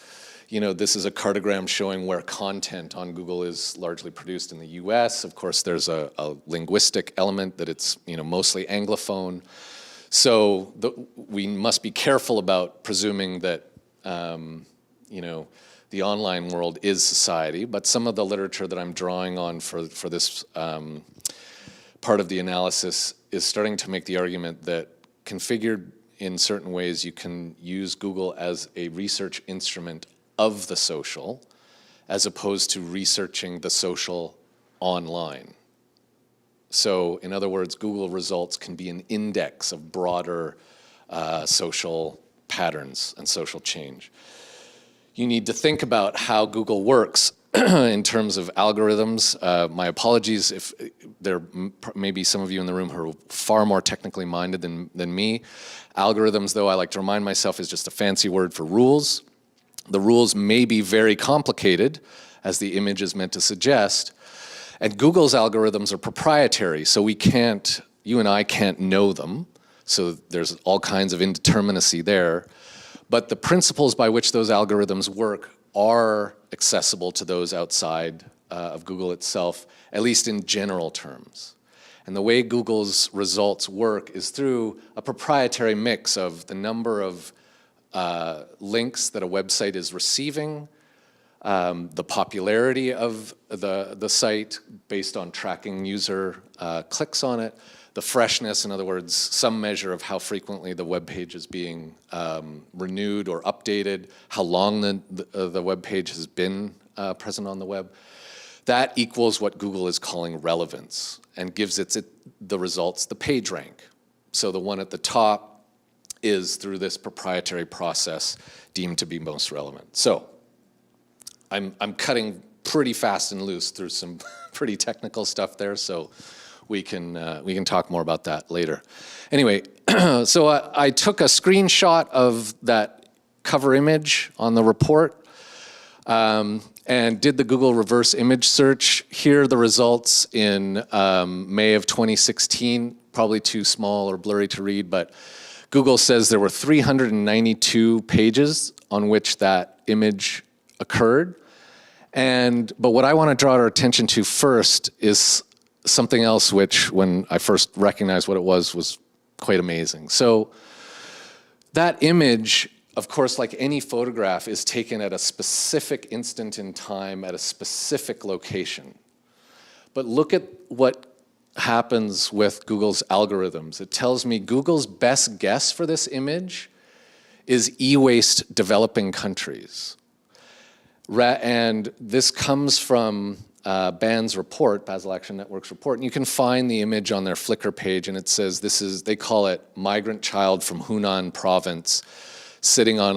you know, this is a cartogram showing where content on Google is largely produced in the US. Of course, there's a linguistic element that it's, you know, mostly Anglophone. So we must be careful about presuming that, you know, the online world is society, but some of the literature that I'm drawing on for this part of the analysis is starting to make the argument that configured in certain ways, you can use Google as a research instrument of the social, as opposed to researching the social online. So in other words, Google results can be an index of broader social patterns and social change. You need to think about how Google works in terms of algorithms. My apologies if there may be some of you in the room who are far more technically minded than me. Algorithms, though, I like to remind myself, is just a fancy word for rules. The rules may be very complicated, as the image is meant to suggest, and Google's algorithms are proprietary, so you and I can't know them, so there's all kinds of indeterminacy there. But the principles by which those algorithms work are accessible to those outside of Google itself, at least in general terms. And the way Google's results work is through a proprietary mix of the number of links that a website is receiving, the popularity of the site based on tracking user clicks on it, the freshness, in other words, some measure of how frequently the web page is being renewed or updated, how long the web page has been present on the web. That equals what Google is calling relevance and gives the results the page rank. So the one at the top is, through this proprietary process, deemed to be most relevant. So I'm cutting pretty fast and loose through some pretty technical stuff there, so we can talk more about that later. Anyway, so I took a screenshot of that cover image on the report and did the Google reverse image search. Here are the results in May of 2016, probably too small or blurry to read, but Google says there were 392 pages on which that image occurred. But what I want to draw our attention to first is something else which, when I first recognized what it was quite amazing. So that image, of course, like any photograph, is taken at a specific instant in time at a specific location. But look at what happens with Google's algorithms. It tells me Google's best guess for this image is e-waste developing countries. And this comes from BAN's report, Basel Action Network's report, and you can find the image on their Flickr page, and it says they call it migrant child from Hunan province sitting on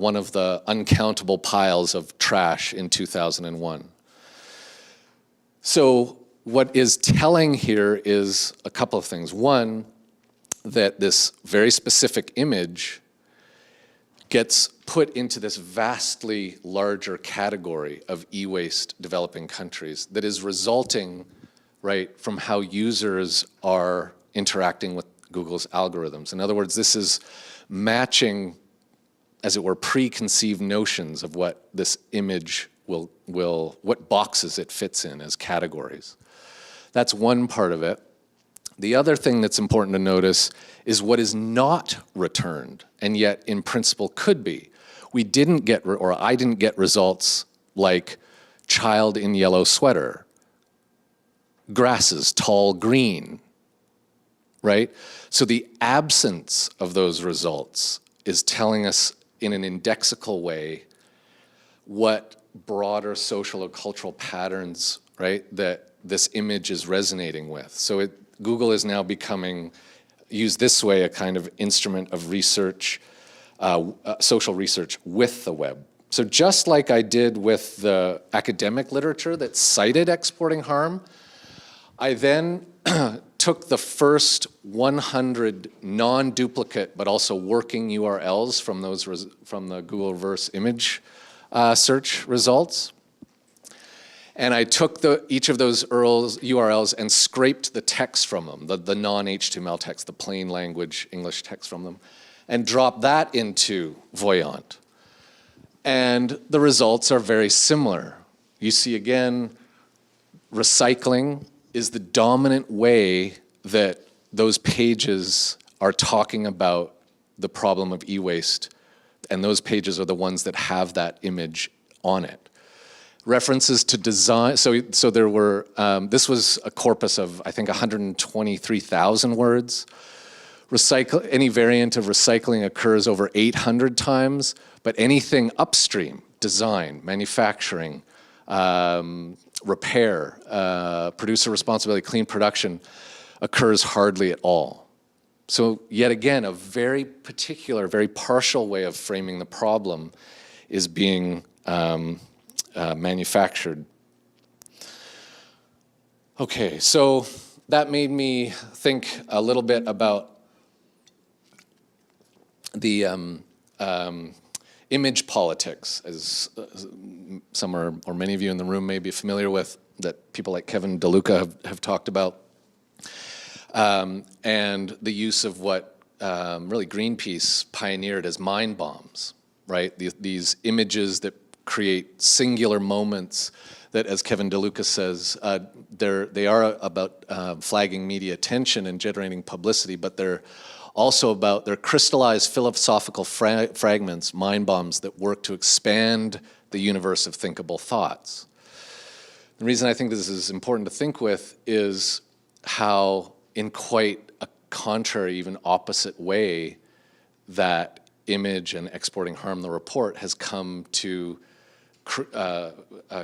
one of the uncountable piles of trash in 2001. So what is telling here is a couple of things. One, that this very specific image gets put into this vastly larger category of e-waste developing countries that is resulting, right, from how users are interacting with Google's algorithms. In other words, this is matching, as it were, preconceived notions of what this image what boxes it fits in as categories. That's one part of it. The other thing that's important to notice is what is not returned, and yet in principle could be. I didn't get results like child in yellow sweater, grasses tall green, right? So the absence of those results is telling us in an indexical way what broader social or cultural patterns, right, that this image is resonating with. So Google is now becoming, used this way, a kind of instrument of research, social research with the web. So just like I did with the academic literature that cited exporting harm, I then took the first 100 non-duplicate but also working URLs from the Google reverse image search results. And I took each of those URLs and scraped the text from them, the non-HTML text, the plain language English text from them, and dropped that into Voyant. And the results are very similar. You see again, recycling is the dominant way that those pages are talking about the problem of e-waste, and those pages are the ones that have that image on it. References to design, so there were, this was a corpus of, I think, 123,000 words. Any variant of recycling occurs over 800 times, but anything upstream, design, manufacturing, repair, producer responsibility, clean production, occurs hardly at all. So yet again, a very particular, very partial way of framing the problem is being manufactured. Okay, so that made me think a little bit about the image politics, as some or many of you in the room may be familiar with, that people like Kevin DeLuca have talked about, and the use of what really Greenpeace pioneered as mind bombs, right? These images that create singular moments that, as Kevin DeLuca says, they are about flagging media attention and generating publicity, but they're also about, they're crystallized philosophical fragments, mind bombs that work to expand the universe of thinkable thoughts. The reason I think this is important to think with is how, in quite a contrary, even opposite way, that image and exporting harm, the report, has come to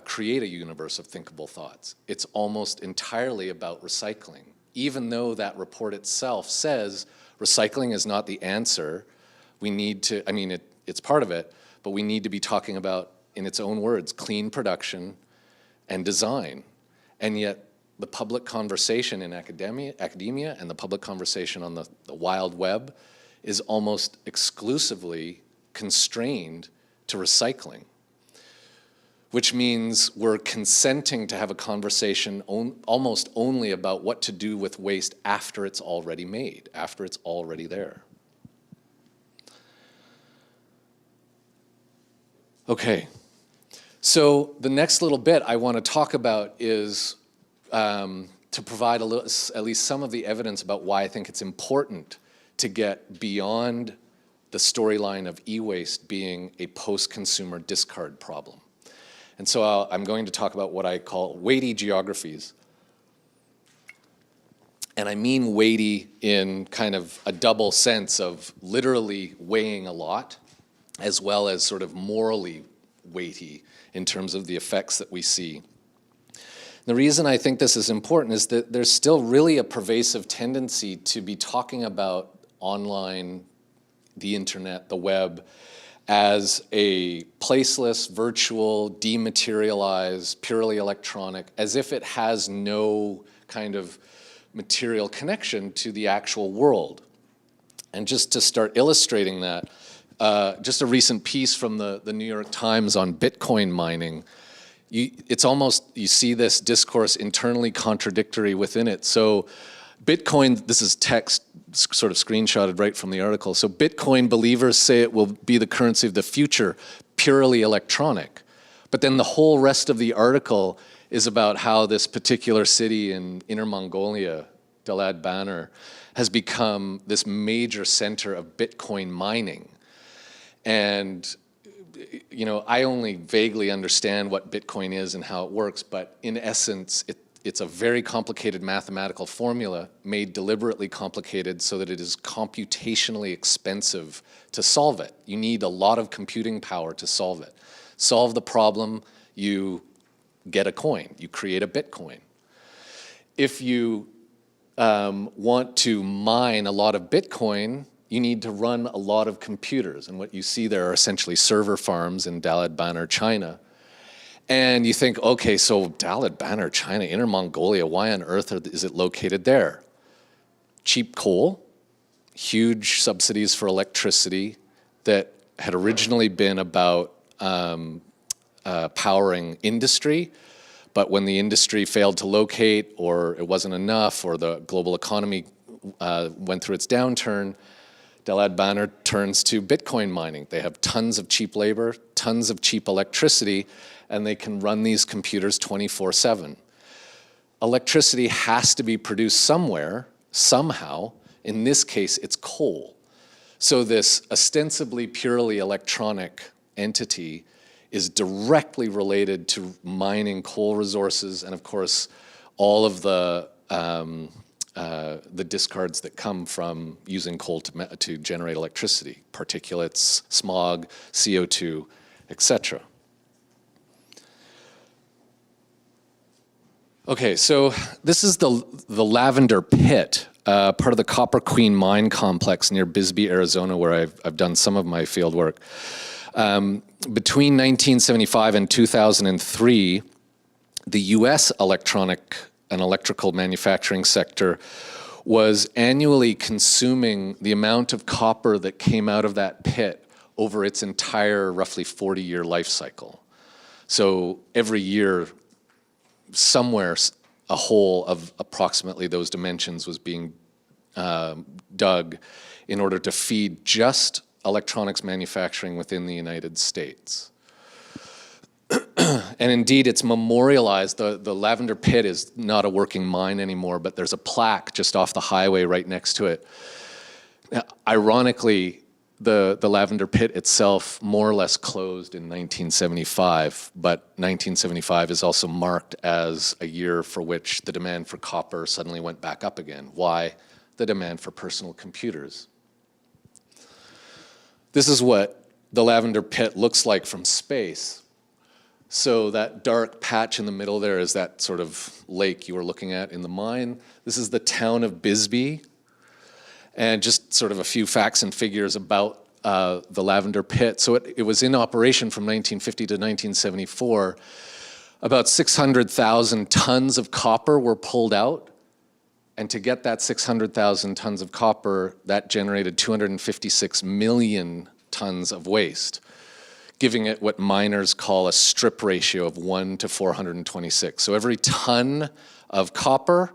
create a universe of thinkable thoughts. It's almost entirely about recycling, even though that report itself says recycling is not the answer. We need to, I mean, it's part of it, but we need to be talking about, in its own words, clean production and design. And yet the public conversation in academia and the public conversation on the wild web is almost exclusively constrained to recycling, which means we're consenting to have a conversation almost only about what to do with waste after it's already made, after it's already there. Okay, so the next little bit I want to talk about is to provide at least some of the evidence about why I think it's important to get beyond the storyline of e-waste being a post-consumer discard problem. And so I'm going to talk about what I call weighty geographies. And I mean weighty in kind of a double sense of literally weighing a lot, as well as sort of morally weighty in terms of the effects that we see. The reason I think this is important is that there's still really a pervasive tendency to be talking about online, the internet, the web, as a placeless, virtual, dematerialized, purely electronic, as if it has no kind of material connection to the actual world. And just to start illustrating that, just a recent piece from the New York Times on Bitcoin mining, it's almost, you see this discourse internally contradictory within it. So Bitcoin, this is text sort of screenshotted right from the article. So Bitcoin believers say it will be the currency of the future, purely electronic. But then the whole rest of the article is about how this particular city in Inner Mongolia, Dalad Baner, has become this major center of Bitcoin mining. And you know, I only vaguely understand what Bitcoin is and how it works, but in essence, it's a very complicated mathematical formula made deliberately complicated so that it is computationally expensive to solve it. You need a lot of computing power to solve it. Solve the problem, you get a coin, you create a Bitcoin. If you want to mine a lot of Bitcoin, you need to run a lot of computers. And what you see there are essentially server farms in Dalad Baner, China. And you think, okay, so Dalad Baner, China, Inner Mongolia, why on earth is it located there? Cheap coal, huge subsidies for electricity that had originally been about powering industry, But when the industry failed to locate, or it wasn't enough, or the global economy went through its downturn, Dalad Banner turns to Bitcoin mining. They have tons of cheap labor, tons of cheap electricity, and they can run these computers 24/7. Electricity has to be produced somewhere, somehow. In this case, it's coal. So this ostensibly purely electronic entity is directly related to mining coal resources and, of course, all of the discards that come from using coal to generate electricity, particulates, smog, CO2, etc. Okay, so this is the Lavender Pit, part of the Copper Queen Mine Complex near Bisbee, Arizona, where I've done some of my field work. Between 1975 and 2003, the US electronic and electrical manufacturing sector was annually consuming the amount of copper that came out of that pit over its entire roughly 40-year life cycle. So every year, somewhere a hole of approximately those dimensions was being dug in order to feed just electronics manufacturing within the United States. And indeed, it's memorialized. The Lavender Pit is not a working mine anymore, but there's a plaque just off the highway right next to it. Now, ironically, the Lavender Pit itself more or less closed in 1975, but 1975 is also marked as a year for which the demand for copper suddenly went back up again. Why? The demand for personal computers. This is what the Lavender Pit looks like from space. So that dark patch in the middle there is that sort of lake you were looking at in the mine. This is the town of Bisbee. And just sort of a few facts and figures about the Lavender Pit. So it was in operation from 1950 to 1974. About 600,000 tons of copper were pulled out. And to get that 600,000 tons of copper, that generated 256 million tons of waste, giving it what miners call a strip ratio of 1 to 426. So every ton of copper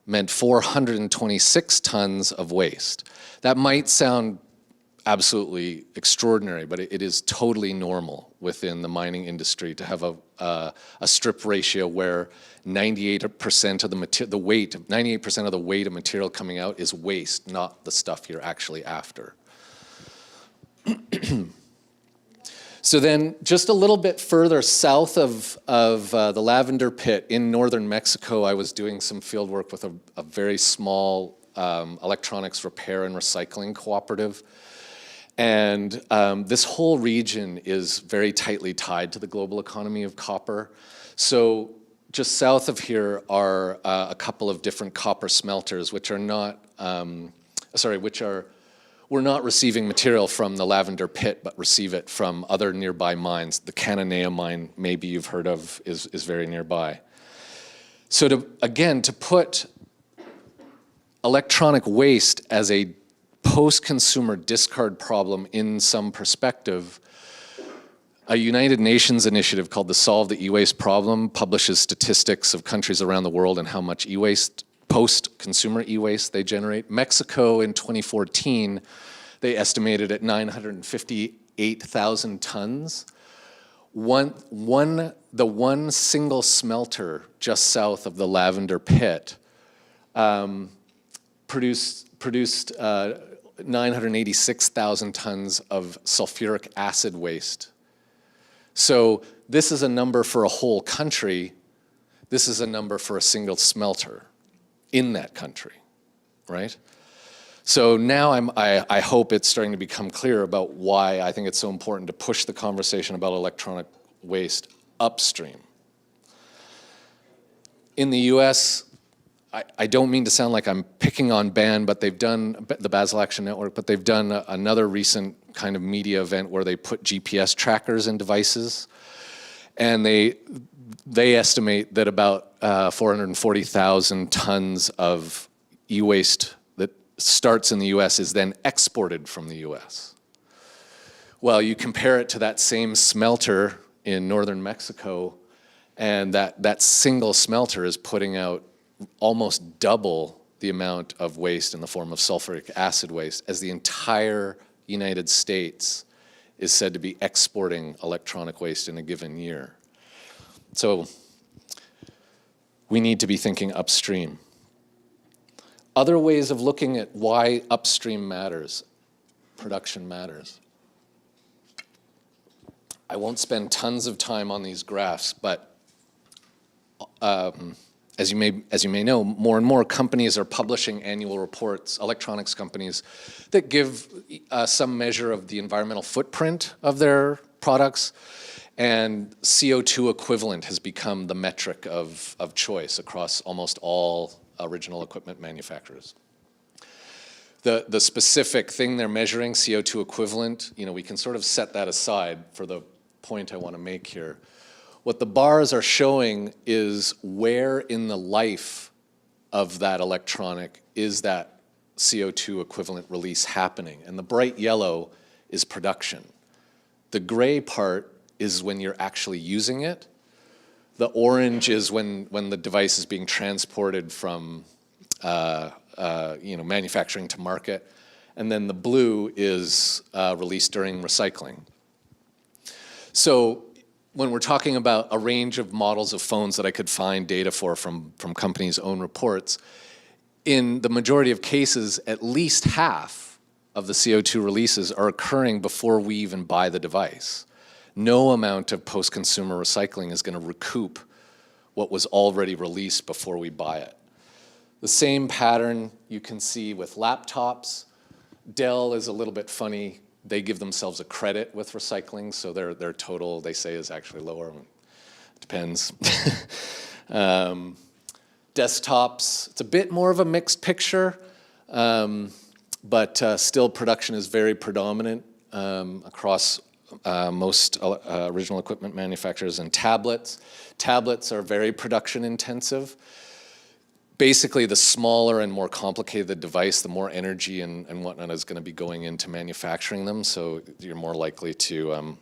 meant 426 tons of waste. That might sound absolutely extraordinary, but it is totally normal within the mining industry to have a strip ratio where 98% of the weight, 98% of the weight of material coming out is waste, not the stuff you're actually after. So then, just a little bit further south of the Lavender Pit in northern Mexico, I was doing some field work with a very small electronics repair and recycling cooperative. And this whole region is very tightly tied to the global economy of copper. So just south of here are a couple of different copper smelters, which are not, we're not receiving material from the Lavender Pit, but receive it from other nearby mines. The Cananea mine, maybe you've heard of, is very nearby. So to put electronic waste as a post-consumer discard problem in some perspective, a United Nations initiative called the Solve the E-Waste Problem publishes statistics of countries around the world and how much e-waste, post-consumer e-waste they generate. Mexico in 2014, they estimated at 958,000 tons. The one single smelter just south of the Lavender Pit produced 986,000 tons of sulfuric acid waste. So this is a number for a whole country. This is a number for a single smelter in that country, right? So now I hope it's starting to become clear about why I think it's so important to push the conversation about electronic waste upstream. In the US, I don't mean to sound like I'm picking on BAN, but they've done, the Basel Action Network, but they've done another recent kind of media event where they put GPS trackers in devices. And they estimate that about 440,000 tons of e-waste that starts in the US is then exported from the US. Well, you compare it to that same smelter in northern Mexico, And that single smelter is putting out almost double the amount of waste in the form of sulfuric acid waste as the entire United States is said to be exporting electronic waste in a given year. So we need to be thinking upstream. Other ways of looking at why upstream matters, production matters. I won't spend tons of time on these graphs, but as you may know, more and more companies are publishing annual reports, electronics companies, that give some measure of the environmental footprint of their products, and CO2 equivalent has become the metric of choice across almost all original equipment manufacturers. The specific thing they're measuring, CO2 equivalent, we can sort of set that aside for the point I want to make here. What the bars are showing is where in the life of that electronic is that CO2 equivalent release happening. And the bright yellow is production. The gray part is when you're actually using it. The orange is when the device is being transported from manufacturing to market. And then the blue is released during recycling. So when we're talking about a range of models of phones that I could find data for from companies' own reports, in the majority of cases, at least half of the CO2 releases are occurring before we even buy the device. No amount of post-consumer recycling is going to recoup what was already released before we buy it. The same pattern you can see with laptops. Dell is a little bit funny. They give themselves a credit with recycling, so their total, they say, is actually lower. It depends. Desktops, it's a bit more of a mixed picture, but still production is very predominant across most original equipment manufacturers. And tablets are very production intensive. Basically, the smaller and more complicated the device, the more energy and whatnot is going to be going into manufacturing them. So you're more likely to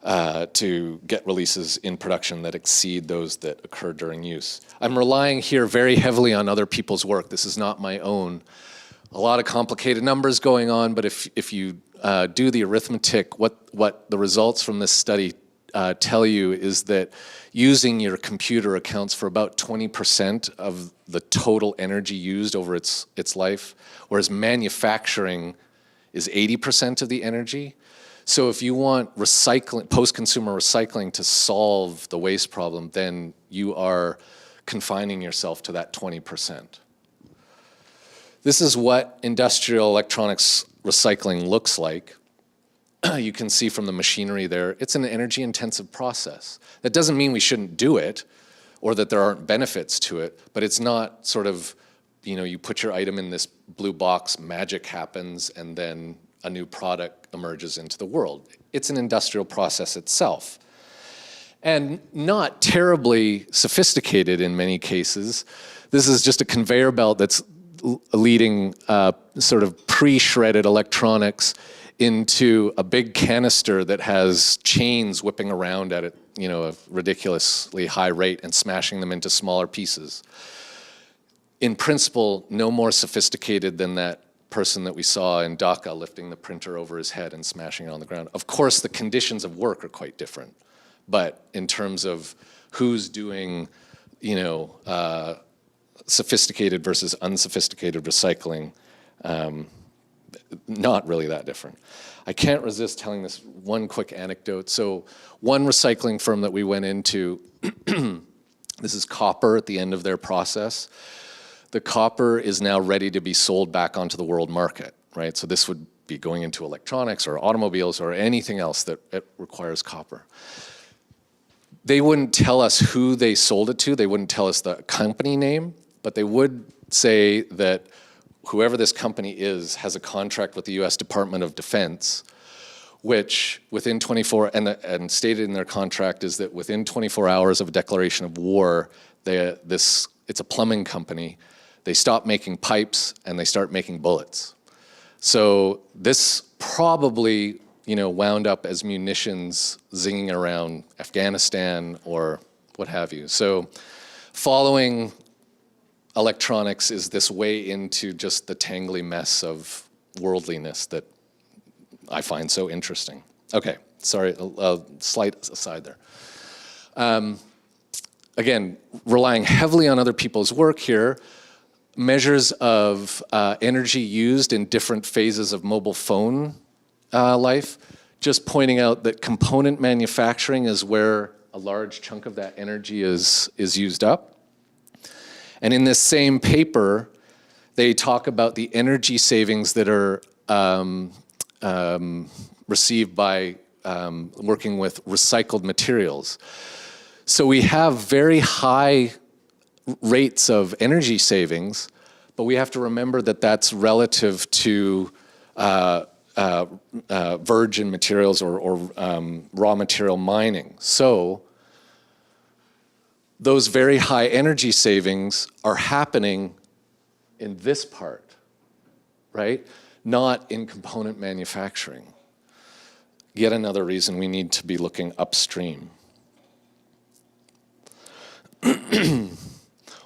get releases in production that exceed those that occur during use. I'm relying here very heavily on other people's work. This is not my own. A lot of complicated numbers going on, but if you do the arithmetic, what the results from this study tell you is that using your computer accounts for about 20% of the total energy used over its life, whereas manufacturing is 80% of the energy. So if you want recycling, post-consumer recycling to solve the waste problem, then you are confining yourself to that 20%. This is what industrial electronics recycling looks like. You can see from the machinery there, it's an energy-intensive process. That doesn't mean we shouldn't do it or that there aren't benefits to it, but it's not sort of, you put your item in this blue box, magic happens, and then a new product emerges into the world. It's an industrial process itself. And not terribly sophisticated in many cases. This is just a conveyor belt that's leading sort of pre-shredded electronics into a big canister that has chains whipping around at it, a ridiculously high rate and smashing them into smaller pieces. In principle, no more sophisticated than that person that we saw in Dhaka lifting the printer over his head and smashing it on the ground. Of course, the conditions of work are quite different, but in terms of who's doing, sophisticated versus unsophisticated recycling, not really that different. I can't resist telling this one quick anecdote. So one recycling firm that we went into, this is copper at the end of their process. The copper is now ready to be sold back onto the world market, right? So this would be going into electronics or automobiles or anything else that requires copper. They wouldn't tell us who they sold it to. They wouldn't tell us the company name, but they would say that whoever this company is has a contract with the US Department of Defense, which within 24, and stated in their contract is that within 24 hours of a declaration of war, it's a plumbing company, they stop making pipes and they start making bullets. So this probably wound up as munitions zinging around Afghanistan or what have you. So following electronics is this way into just the tangly mess of worldliness that I find so interesting. Okay, sorry, a slight aside there. Again, relying heavily on other people's work here, measures of energy used in different phases of mobile phone life, just pointing out that component manufacturing is where a large chunk of that energy is used up. And in this same paper, they talk about the energy savings that are received by working with recycled materials. So we have very high rates of energy savings, but we have to remember that that's relative to virgin materials or raw material mining. So those very high energy savings are happening in this part, right? Not in component manufacturing. Yet another reason we need to be looking upstream.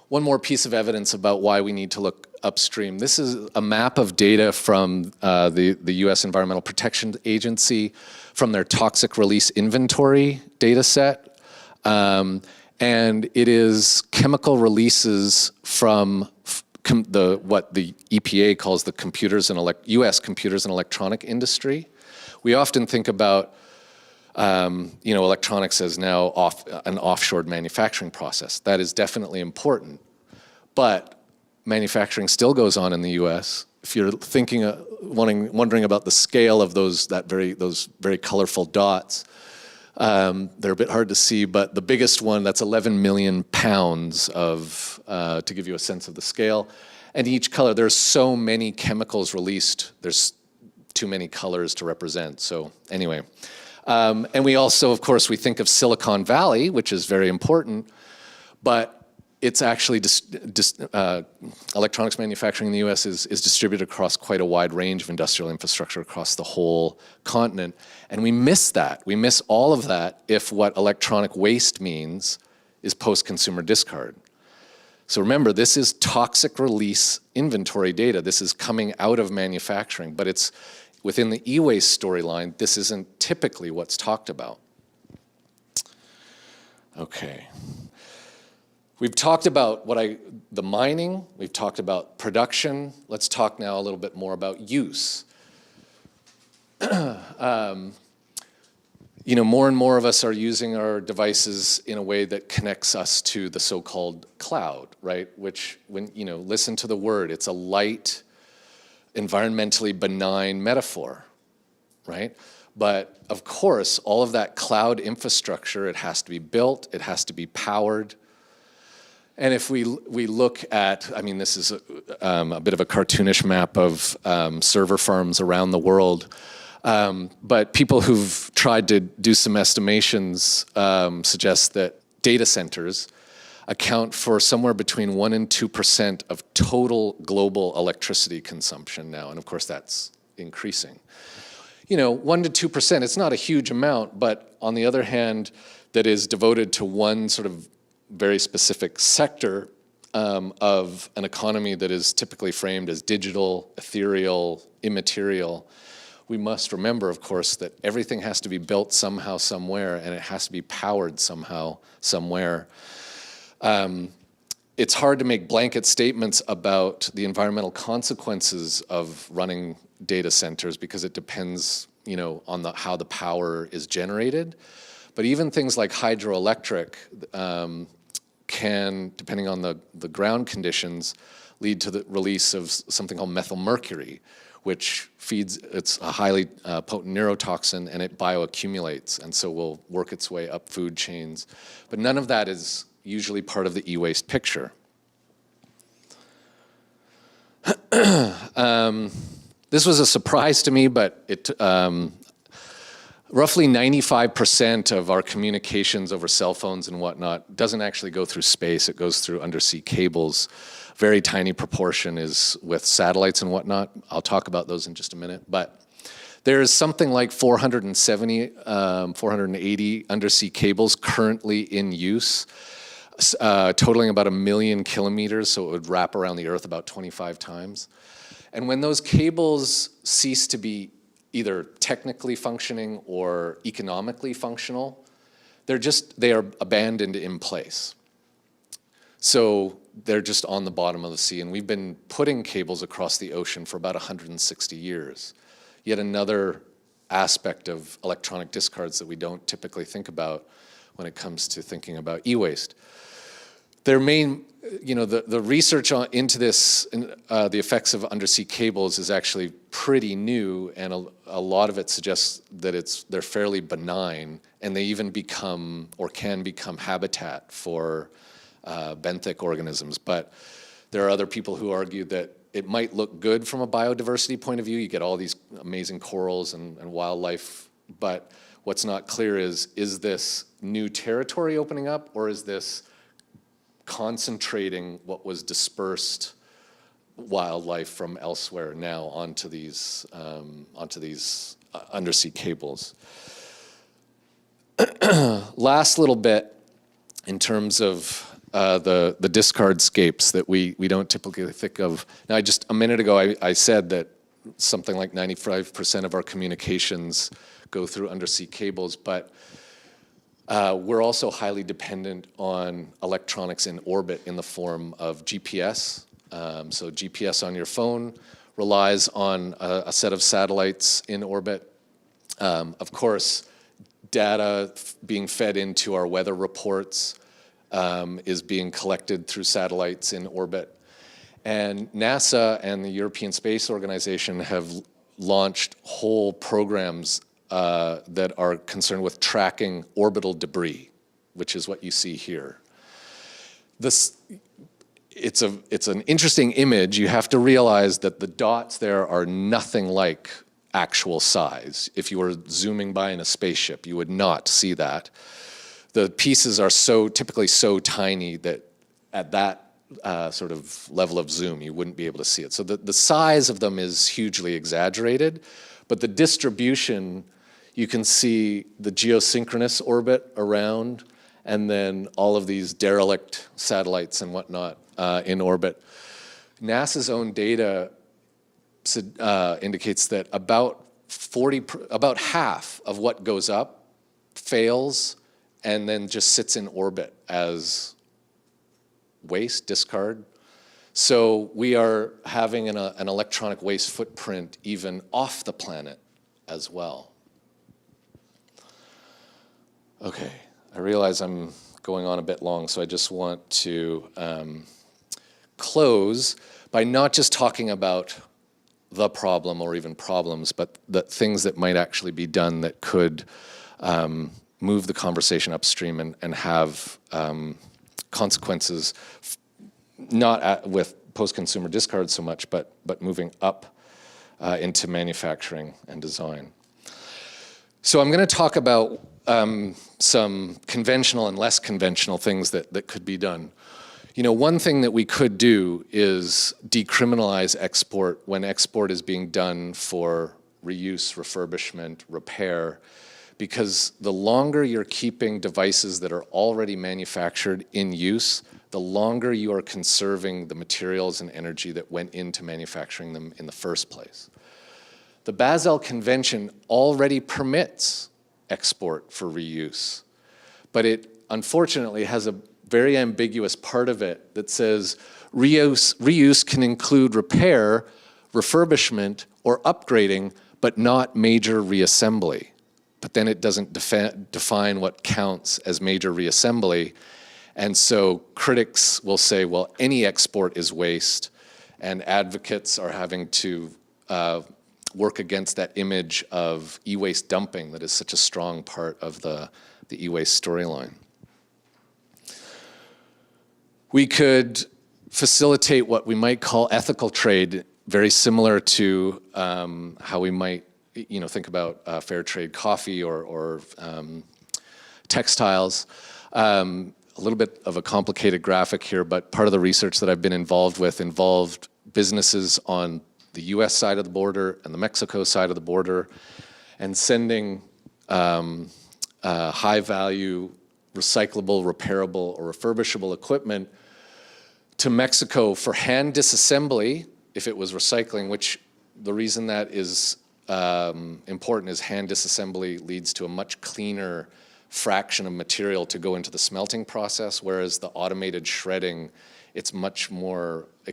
One more piece of evidence about why we need to look upstream. This is a map of data from the US Environmental Protection Agency from their toxic release inventory data set. And it is chemical releases from what the EPA calls the US computers and electronic industry. We often think about electronics as now an offshore manufacturing process. That is definitely important, but manufacturing still goes on in the US. If you're thinking, wondering about the scale of those very colorful dots, they're a bit hard to see, but the biggest one, that's 11 million pounds of, to give you a sense of the scale. And each color, there's so many chemicals released, there's too many colors to represent. So anyway. And we also, of course, we think of Silicon Valley, which is very important, but it's actually, electronics manufacturing in the US is distributed across quite a wide range of industrial infrastructure across the whole continent. And we miss that. We miss all of that if what electronic waste means is post-consumer discard. So remember, this is toxic release inventory data. This is coming out of manufacturing, but it's within the e-waste storyline, this isn't typically what's talked about. Okay. We've talked about the mining, we've talked about production. Let's talk now a little bit more about use. More and more of us are using our devices in a way that connects us to the so-called cloud, right? Which, listen to the word, it's a light, environmentally benign metaphor, right? But of course, all of that cloud infrastructure, it has to be built, it has to be powered. And if we look at, this is a bit of a cartoonish map of server farms around the world, but people who've tried to do some estimations suggest that data centers account for somewhere between 1% and 2% of total global electricity consumption now, and of course that's increasing. 1% to 2%, it's not a huge amount, but on the other hand, that is devoted to one sort of very specific sector of an economy that is typically framed as digital, ethereal, immaterial. We must remember, of course, that everything has to be built somehow, somewhere, and it has to be powered somehow, somewhere. It's hard to make blanket statements about the environmental consequences of running data centers because it depends, on how the power is generated. But even things like hydroelectric can, depending on the ground conditions, lead to the release of something called methylmercury, which it's a highly potent neurotoxin, and it bioaccumulates, and so will work its way up food chains. But none of that is usually part of the e-waste picture. This was a surprise to me, but roughly 95% of our communications over cell phones and whatnot doesn't actually go through space. It goes through undersea cables. Very tiny proportion is with satellites and whatnot. I'll talk about those in just a minute. But There's something like 470, 480 undersea cables currently in use, totaling about 1 million kilometers, so it would wrap around the Earth about 25 times. And when those cables cease to be either technically functioning or economically functional, they are abandoned in place. So they're just on the bottom of the sea, and we've been putting cables across the ocean for about 160 years. Yet another aspect of electronic discards that we don't typically think about when it comes to thinking about e-waste. Their main, the research into this, the effects of undersea cables is actually pretty new, and a lot of it suggests that they're fairly benign, and they even become or can become habitat for benthic organisms. But there are other people who argue that it might look good from a biodiversity point of view. You get all these amazing corals and wildlife, but what's not clear is this new territory opening up, or is this concentrating what was dispersed wildlife from elsewhere now onto these undersea cables. Last little bit in terms of the discard scapes that we don't typically think of. Now, a minute ago, I said that something like 95% of our communications go through undersea cables, but we're also highly dependent on electronics in orbit in the form of GPS. So GPS on your phone relies on a set of satellites in orbit. Of course, data being fed into our weather reports is being collected through satellites in orbit. And NASA and the European Space Organization have launched whole programs that are concerned with tracking orbital debris, which is what you see here. It's an interesting image. You have to realize that the dots there are nothing like actual size. If you were zooming by in a spaceship, you would not see that. The pieces are typically so tiny that at that sort of level of zoom, you wouldn't be able to see it. So the size of them is hugely exaggerated, but the distribution, you can see the geosynchronous orbit around, and then all of these derelict satellites and whatnot in orbit. NASA's own data indicates that about half of what goes up fails and then just sits in orbit as waste, discard. So we are having an electronic waste footprint even off the planet as well. Okay, I realize I'm going on a bit long, so I just want to close by not just talking about the problem or even problems, but the things that might actually be done that could move the conversation upstream and have consequences, not with post-consumer discard so much, but moving up into manufacturing and design. So I'm going to talk about some conventional and less conventional things that could be done. One thing that we could do is decriminalize export when export is being done for reuse, refurbishment, repair, because the longer you're keeping devices that are already manufactured in use, the longer you are conserving the materials and energy that went into manufacturing them in the first place. The Basel Convention already permits export for reuse, but it unfortunately has a very ambiguous part of it that says reuse can include repair, refurbishment, or upgrading, but not major reassembly. But then it doesn't define what counts as major reassembly. And so critics will say, well, any export is waste, and advocates are having to work against that image of e-waste dumping that is such a strong part of the e-waste storyline. We could facilitate what we might call ethical trade, very similar to how we might think about fair trade coffee or textiles. A little bit of a complicated graphic here, but part of the research that I've been involved with involved businesses on the US side of the border and the Mexico side of the border, and sending high-value, recyclable, repairable, or refurbishable equipment to Mexico for hand disassembly, if it was recycling, which the reason that is important is hand disassembly leads to a much cleaner fraction of material to go into the smelting process, whereas the automated shredding, it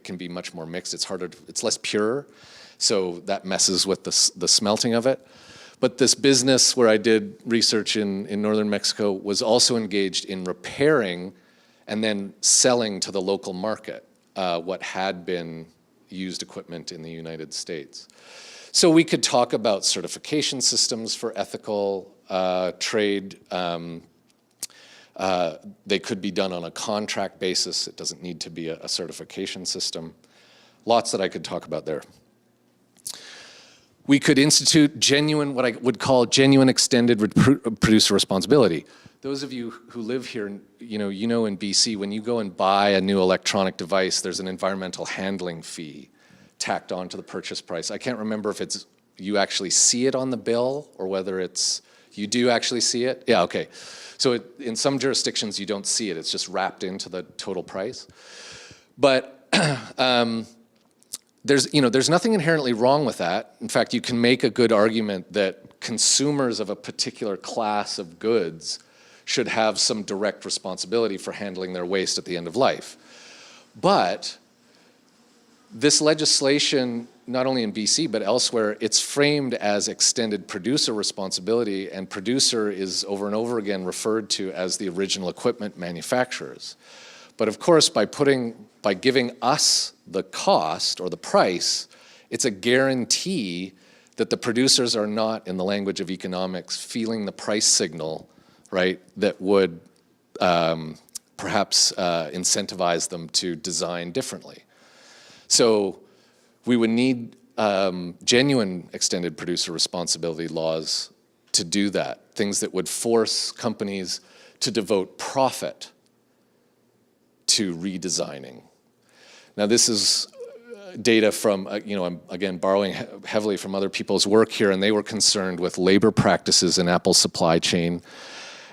can be much more mixed. It's harder, it's less pure, so that messes with the smelting of it. But this business where I did research in northern Mexico was also engaged in repairing and then selling to the local market what had been used equipment in the United States. So we could talk about certification systems for ethical trade. They could be done on a contract basis. It doesn't need to be a certification system. Lots that I could talk about there. We could institute what I would call genuine extended producer responsibility. Those of you who live here, you know in BC, when you go and buy a new electronic device, there's an environmental handling fee tacked onto the purchase price. I can't remember if it's you actually see it on the bill or whether it's you do actually see it. Yeah, okay. So in some jurisdictions you don't see it. It's just wrapped into the total price. But there's nothing inherently wrong with that. In fact, you can make a good argument that consumers of a particular class of goods should have some direct responsibility for handling their waste at the end of life. But this legislation, not only in BC, but elsewhere, it's framed as extended producer responsibility, and producer is over and over again referred to as the original equipment manufacturers. But of course, by giving us the cost or the price, it's a guarantee that the producers are not, in the language of economics, feeling the price signal, right, that would perhaps incentivize them to design differently. So we would need genuine extended producer responsibility laws to do that, things that would force companies to devote profit to redesigning. Now this is data from, I'm again borrowing heavily from other people's work here, and they were concerned with labor practices in Apple's supply chain.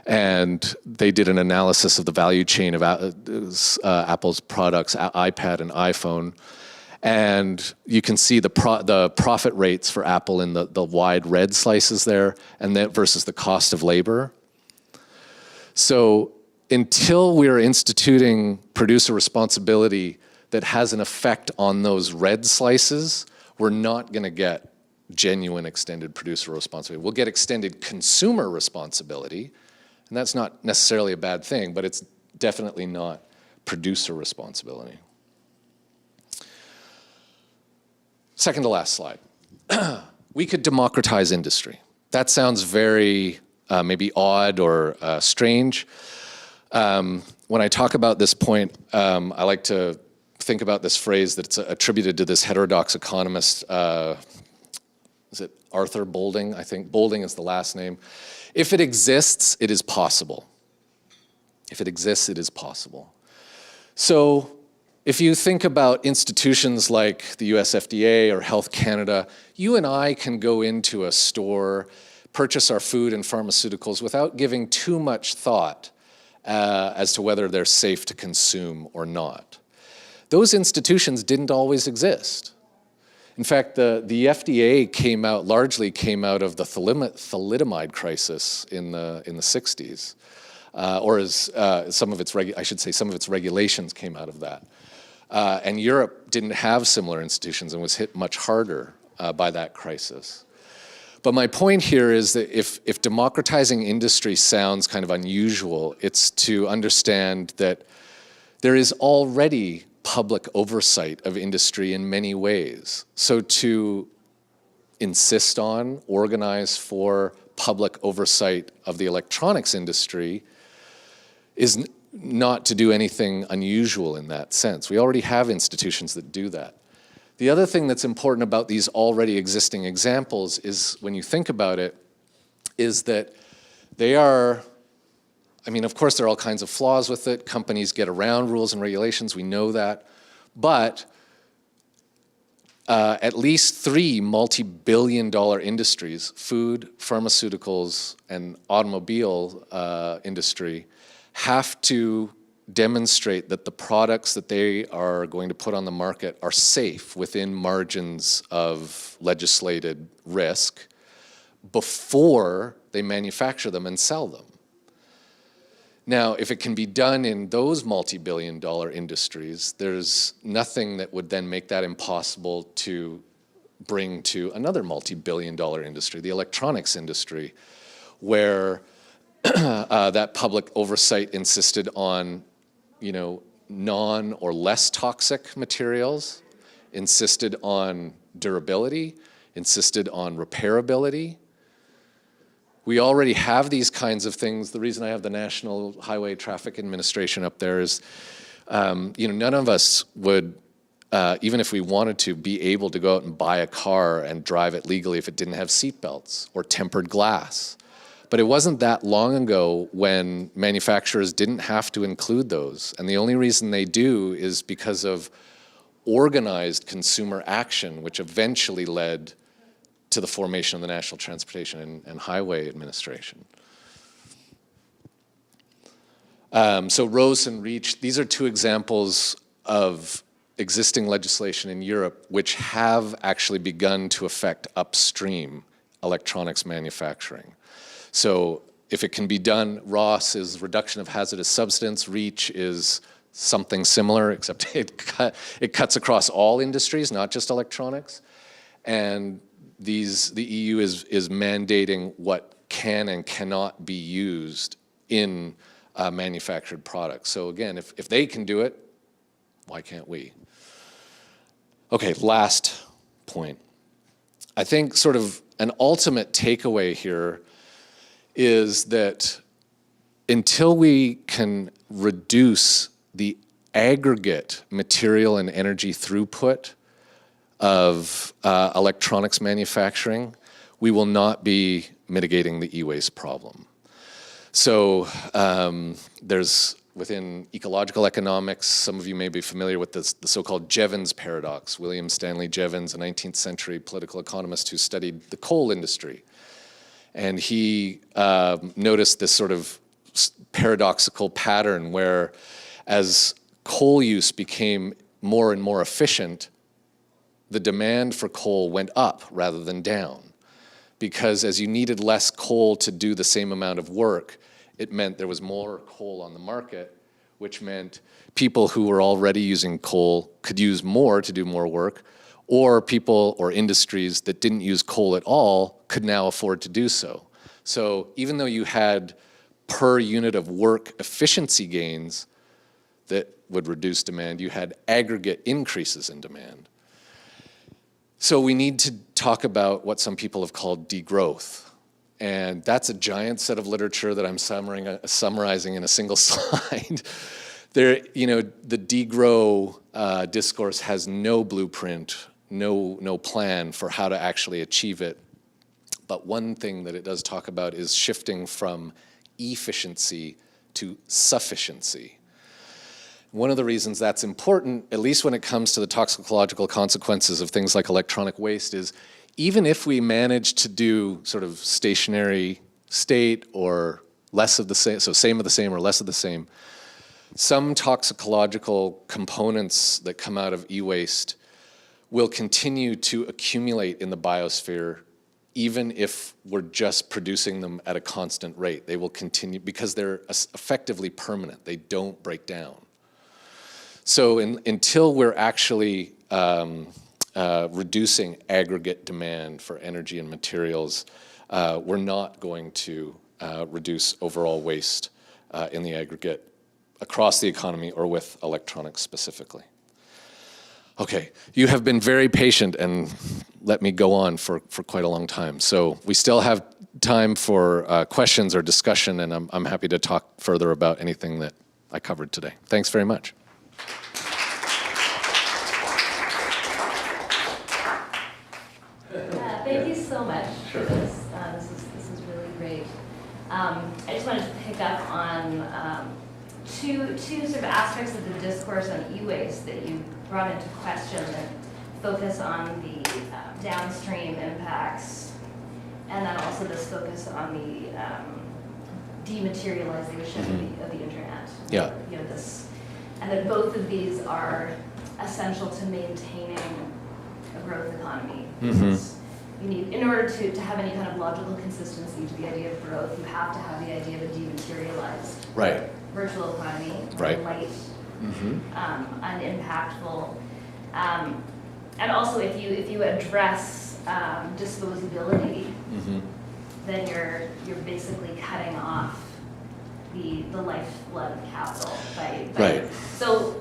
And they did an analysis of the value chain of Apple's products, iPad and iPhone. And you can see the profit rates for Apple in the wide red slices there, and that versus the cost of labor. So until we're instituting producer responsibility that has an effect on those red slices, we're not going to get genuine extended producer responsibility. We'll get extended consumer responsibility, and that's not necessarily a bad thing, but it's definitely not producer responsibility. Second to last slide. We could democratize industry. That sounds very maybe odd or strange. When I talk about this point, I like to think about this phrase that's attributed to this heterodox economist. Is it Arthur Bolding? I think Bolding is the last name. If it exists, it is possible. If it exists, it is possible. So if you think about institutions like the US FDA or Health Canada, you and I can go into a store, purchase our food and pharmaceuticals without giving too much thought as to whether they're safe to consume or not. Those institutions didn't always exist. In fact, the FDA largely came out of the thalidomide crisis in the 60s, or as some of its regulations came out of that. And Europe didn't have similar institutions and was hit much harder by that crisis. But my point here is that if democratizing industry sounds kind of unusual, it's to understand that there is already public oversight of industry in many ways. So to insist on, organize for public oversight of the electronics industry is not to do anything unusual in that sense. We already have institutions that do that. The other thing that's important about these already existing examples is, when you think about it, is that they are, of course there are all kinds of flaws with it. Companies get around rules and regulations, we know that. But at least 3 multi-billion-dollar industries, food, pharmaceuticals, and automobile industry, have to demonstrate that the products that they are going to put on the market are safe within margins of legislated risk before they manufacture them and sell them. Now, if it can be done in those multi-billion-dollar industries, there's nothing that would then make that impossible to bring to another multi-billion-dollar industry, the electronics industry, where that public oversight insisted on, non or less toxic materials, insisted on durability, insisted on repairability. We already have these kinds of things. The reason I have the National Highway Traffic Administration up there is, none of us would, even if we wanted to, be able to go out and buy a car and drive it legally if it didn't have seatbelts or tempered glass. But it wasn't that long ago when manufacturers didn't have to include those. And the only reason they do is because of organized consumer action, which eventually led to the formation of the National Transportation and Highway Administration. So RoHS and REACH, these are 2 examples of existing legislation in Europe which have actually begun to affect upstream electronics manufacturing. So if it can be done, RoHS is reduction of hazardous substance, REACH is something similar, except it cuts across all industries, not just electronics. And the EU is mandating what can and cannot be used in manufactured products. So again, if they can do it, why can't we? Okay, last point. I think sort of an ultimate takeaway here is that until we can reduce the aggregate material and energy throughput of electronics manufacturing, we will not be mitigating the e-waste problem. So there's, within ecological economics, some of you may be familiar with this, the so-called Jevons paradox. William Stanley Jevons, a 19th century political economist who studied the coal industry. And he noticed this sort of paradoxical pattern where as coal use became more and more efficient, the demand for coal went up rather than down. Because as you needed less coal to do the same amount of work, it meant there was more coal on the market, which meant people who were already using coal could use more to do more work, or people or industries that didn't use coal at all could now afford to do so. So even though you had per unit of work efficiency gains that would reduce demand, you had aggregate increases in demand. So we need to talk about what some people have called degrowth. And that's a giant set of literature that I'm summarizing in a single slide. The degrow discourse has no blueprint, no plan for how to actually achieve it. But one thing that it does talk about is shifting from efficiency to sufficiency. One of the reasons that's important, at least when it comes to the toxicological consequences of things like electronic waste, is even if we manage to do sort of stationary state or less of the same, so same of the same or less of the same, some toxicological components that come out of e-waste will continue to accumulate in the biosphere even if we're just producing them at a constant rate. They will continue because they're effectively permanent. They don't break down. So until we're actually reducing aggregate demand for energy and materials, we're not going to reduce overall waste in the aggregate across the economy or with electronics specifically. Okay, you have been very patient and let me go on for quite a long time. So we still have time for questions or discussion, and I'm happy to talk further about anything that I covered today. Thanks very much. Thank you so much for this. This is really great. I just wanted to pick up on two sort of aspects of the discourse on e-waste that you brought into question focus on the downstream impacts, and then also this focus on the dematerialization of the internet. Yeah. You know, this, and that both of these are essential to maintaining a growth economy. Because you need, in order to have any kind of logical consistency to the idea of growth, you have to have the idea of a dematerialized Right. virtual economy, Right. light, unimpactful. And also, if you address disposability, then you're basically cutting off the lifeblood of capital by Right. So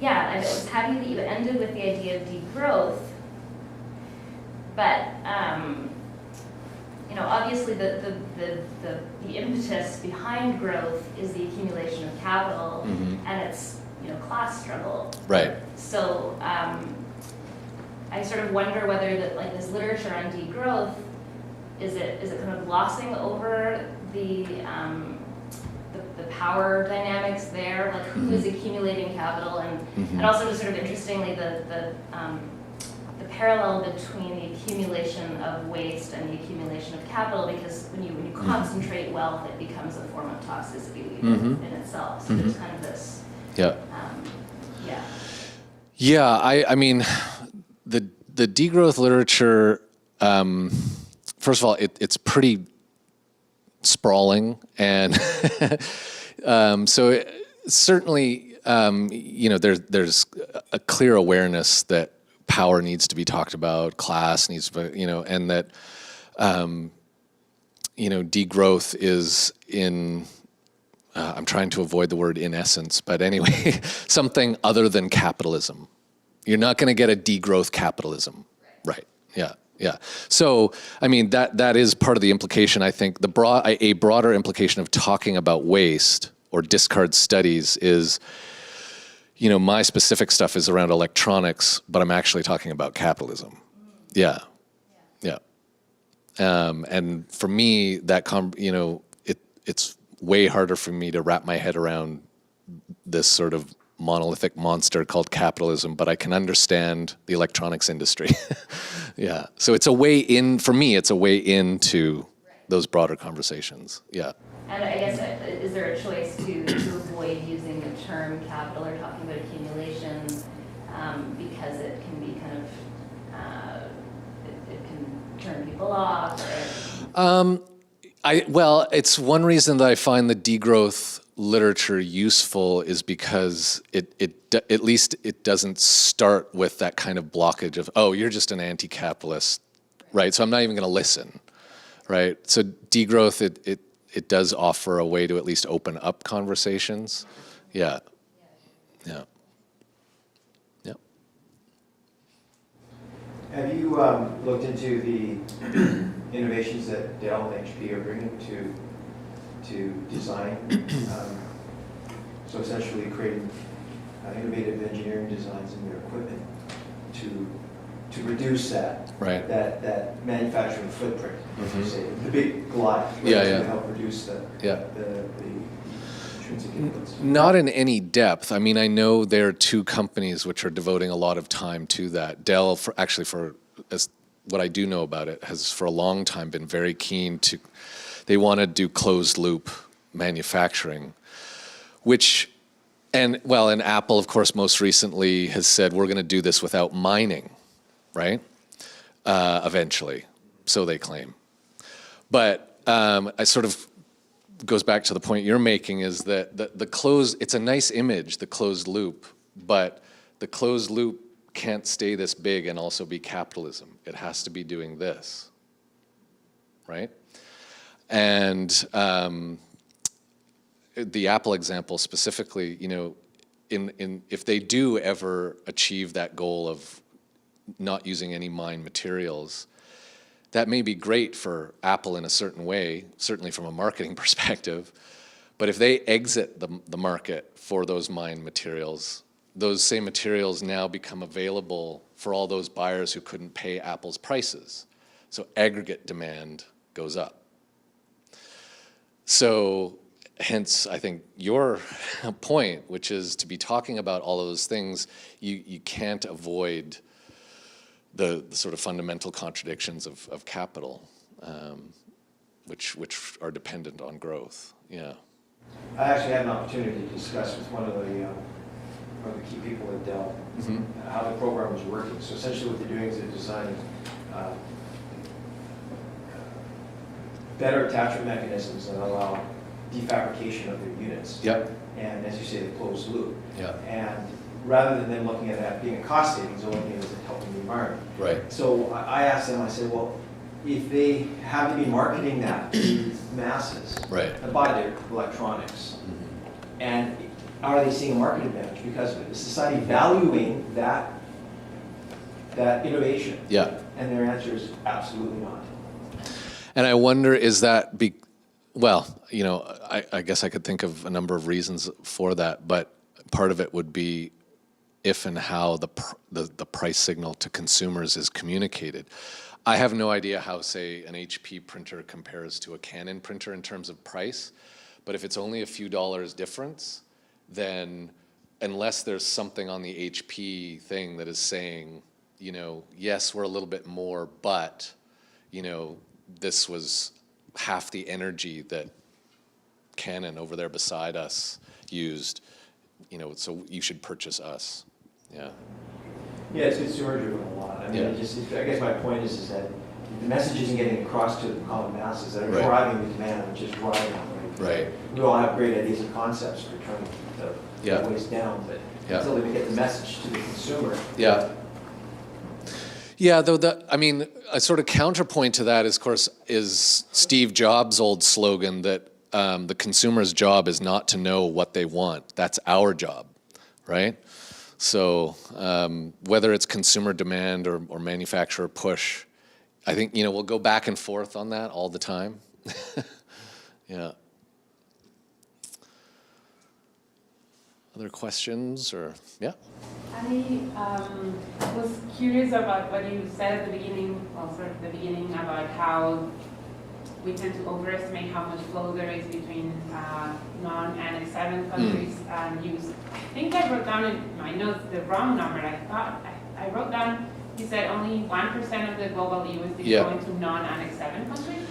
yeah, I was happy that you ended with the idea of degrowth, but you know, obviously the impetus behind growth is the accumulation of capital, and it's, you know, class struggle. Right. So I sort of wonder whether that, like, this literature on degrowth, is it kind of glossing over the power dynamics there, like who is accumulating capital, and also just sort of interestingly the parallel between the accumulation of waste and the accumulation of capital, because when you concentrate wealth, it becomes a form of toxicity in itself. So there's kind of this. Yeah. Yeah. Yeah, I mean, the degrowth literature, first of all, it's pretty sprawling, and so certainly, you know, there's a clear awareness that power needs to be talked about, class needs to be, you know, and that, you know, degrowth is in, I'm trying to avoid the word in essence, but anyway, something other than capitalism. You're not going to get a degrowth capitalism. Right. Yeah. Yeah. So, I mean, that is part of the implication, I think. A broader implication of talking about waste or discard studies is, you know, my specific stuff is around electronics, but I'm actually talking about capitalism. Yeah. Yeah. And for me, you know, it's way harder for me to wrap my head around this sort of monolithic monster called capitalism, but I can understand the electronics industry. Yeah. So it's a way in, for me, it's a way into those broader conversations. Yeah. And I guess, is there a choice to avoid using the term capital or talking about accumulation, because it can be kind of, it can turn people off? Well, it's one reason that I find the degrowth literature useful is because at least it doesn't start with that kind of blockage of, oh, you're just an anti-capitalist, right? So I'm not even going to listen, right? So degrowth, it does offer a way to at least open up conversations. Yeah. Yeah. Yeah. Have you looked into the innovations that Dell and HP are bringing to design? So essentially creating innovative engineering designs in their equipment to reduce that Right. that manufacturing footprint, as you say, the big glut, Yeah, to yeah. help reduce the intrinsic inputs. Not in any depth. I mean, I know there are two companies which are devoting a lot of time to that. Dell, as what I do know about it, has for a long time been very keen to, they want to do closed loop manufacturing, and Apple, of course, most recently has said, we're going to do this without mining, right? Eventually, so they claim. But I sort of goes back to the point you're making, is that the closed, it's a nice image, the closed loop, but the closed loop can't stay this big and also be capitalism. It has to be doing this, right? And the Apple example specifically, you know, if they do ever achieve that goal of not using any mined materials, that may be great for Apple in a certain way, certainly from a marketing perspective. But if they exit the market for those mined materials, those same materials now become available for all those buyers who couldn't pay Apple's prices. So aggregate demand goes up. So hence, I think, your point, which is to be talking about all of those things, you can't avoid the sort of fundamental contradictions of capital, which are dependent on growth. Yeah. I actually had an opportunity to discuss with one of the key people at Dell how the program was working. So essentially what they're doing is they're designing better attachment mechanisms that allow defabrication of their units. Yep. And as you say, the closed loop. Yeah. And rather than them looking at that being a cost savings, they're looking at it as helping the environment. Right. So I asked them, I said, well, if they have to be marketing that to masses, Right. to buy their electronics, and are they seeing a market advantage because of it? Is society valuing that innovation? Yeah. And their answer is absolutely not. And I wonder, is that well, you know, I guess I could think of a number of reasons for that, but part of it would be if and how the price signal to consumers is communicated. I have no idea how, say, an HP printer compares to a Canon printer in terms of price, but if it's only a few dollars difference, then unless there's something on the HP thing that is saying, you know, yes, we're a little bit more, but, you know, this was half the energy that Canon over there beside us used, you know, so you should purchase us. Yeah. Yeah, it's consumer driven a lot. I mean, Yeah. I guess my point is that the message isn't getting across to the common masses that are Right. driving the demand, which is driving it. Right. We all have great ideas and concepts for trying to keep Yeah. the waste down, but Yeah. until they get the message to the consumer. Yeah. Yeah, though I mean, a sort of counterpoint to that is, of course, is Steve Jobs' old slogan that the consumer's job is not to know what they want. That's our job, right? So whether it's consumer demand or manufacturer push, I think, you know, we'll go back and forth on that all the time. Yeah. Other questions or, yeah? I was curious about what you said at the beginning, about how we tend to overestimate how much flow there is between non-Annex 7 countries and use. I think I wrote down in my notes the wrong number. I wrote down, you said only 1% of the global USD is going to non-Annex 7 countries?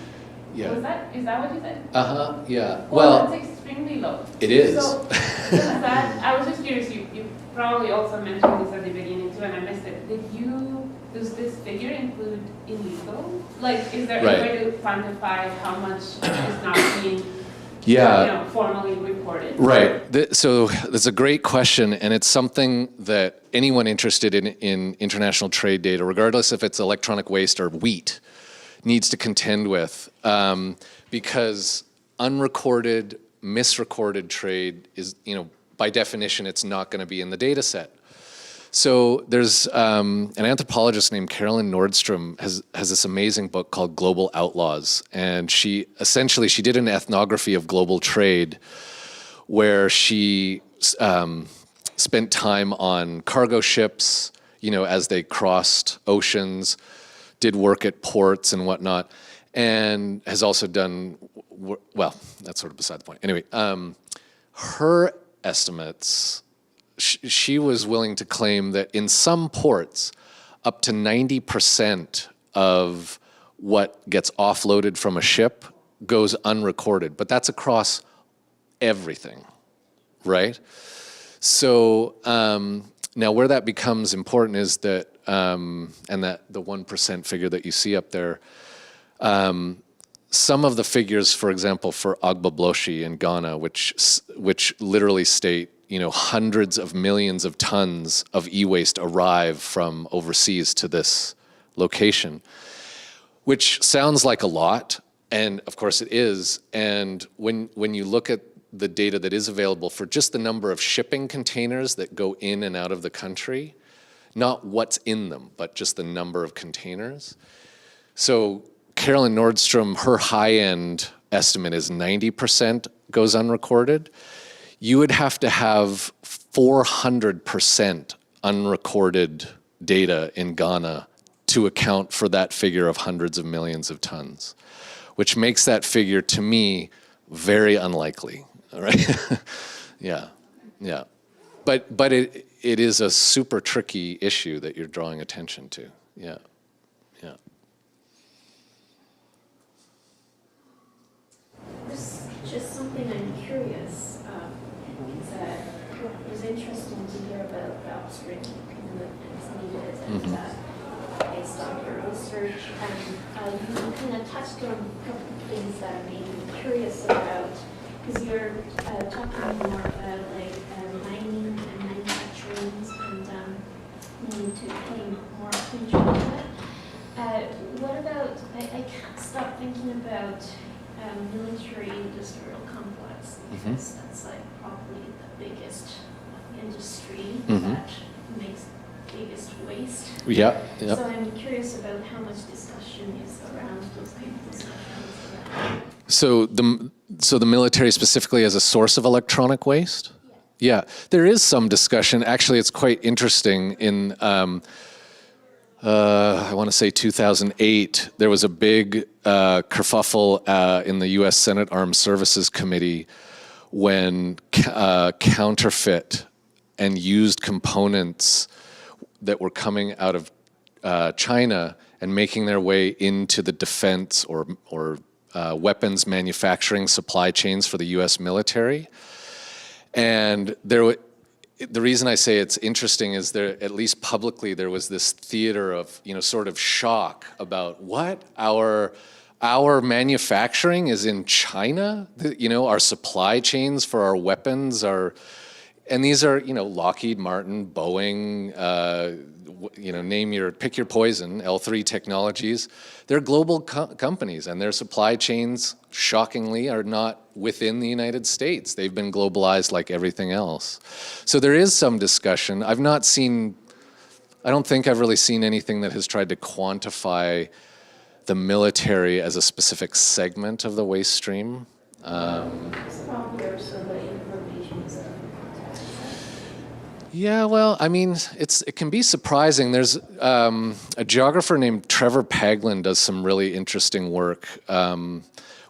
Yeah. Is that what you said? Uh-huh, yeah. Well, that's extremely low. It is. So, I was just curious, you probably also mentioned this at the beginning too, and I missed it. Does this figure include illegal? Like, is there any way to quantify how much is not being formally reported? Right. So that's a great question, and it's something that anyone interested in international trade data, regardless if it's electronic waste or wheat, needs to contend with, because unrecorded, misrecorded trade is, you know, by definition, it's not going to be in the data set. So there's an anthropologist named Carolyn Nordstrom has this amazing book called Global Outlaws, and she did an ethnography of global trade where she spent time on cargo ships, you know, as they crossed oceans, did work at ports and whatnot, and has also done, well, that's sort of beside the point. Anyway, her estimates, she was willing to claim that in some ports, up to 90% of what gets offloaded from a ship goes unrecorded, but that's across everything, right? So now where that becomes important is that, and that the 1% figure that you see up there, some of the figures, for example, for Agbogbloshie in Ghana, which literally state, you know, hundreds of millions of tons of e-waste arrive from overseas to this location, which sounds like a lot, and of course it is. And when you look at the data that is available for just the number of shipping containers that go in and out of the country, not what's in them, but just the number of containers. So Carolyn Nordstrom, her high-end estimate is 90% goes unrecorded. You would have to have 400% unrecorded data in Ghana to account for that figure of hundreds of millions of tons, which makes that figure, to me, very unlikely. All right. Yeah. Yeah. But it is a super tricky issue that you're drawing attention to. Yeah. Yeah. There's just something I'm curious, is that it was interesting to hear about the upstream and it's needed and based on your research. And you kind of touched on a couple of things that made me curious about, because you're talking more about like mining and manufacturing and needing to pay more attention to it. What about, I can't stop thinking about military industrial complex, because that's like probably the biggest industry that makes biggest waste. Yeah. So I'm curious about how much discussion is around those kind of discussions around. So the military specifically as a source of electronic waste? Yeah, there is some discussion. Actually, it's quite interesting. In I want to say 2008, there was a big kerfuffle in the U.S. Senate Armed Services Committee when counterfeit and used components that were coming out of China and making their way into the defense or weapons manufacturing supply chains for the U.S. military. And the reason I say it's interesting is there, at least publicly, there was this theater of, sort of shock about what? Our manufacturing is in China? Our supply chains for our weapons are, and these are, Lockheed Martin, Boeing, pick your poison, L3 Technologies. They're global companies, and their supply chains, shockingly, are not within the United States. They've been globalized like everything else. So there is some discussion. I don't think I've really seen anything that has tried to quantify the military as a specific segment of the waste stream. Yeah, well, it can be surprising. There's a geographer named Trevor Paglen does some really interesting work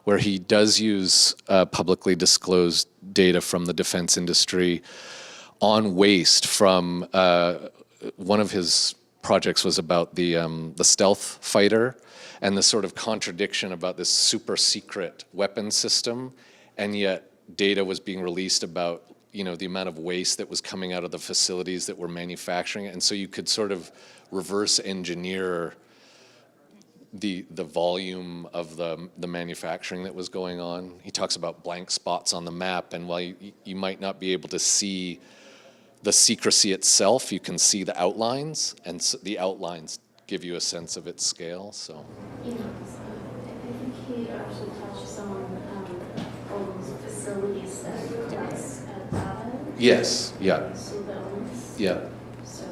where he does use publicly disclosed data from the defense industry on waste from one of his projects was about the stealth fighter and the sort of contradiction about this super secret weapon system, and yet data was being released about the amount of waste that was coming out of the facilities that were manufacturing it. And so you could sort of reverse engineer the volume of the manufacturing that was going on. He talks about blank spots on the map, and while you might not be able to see the secrecy itself, you can see the outlines, and so the outlines give you a sense of its scale. So I think he actually touched on all those facilities that collect data. yes, yeah, Surveillance. yeah. So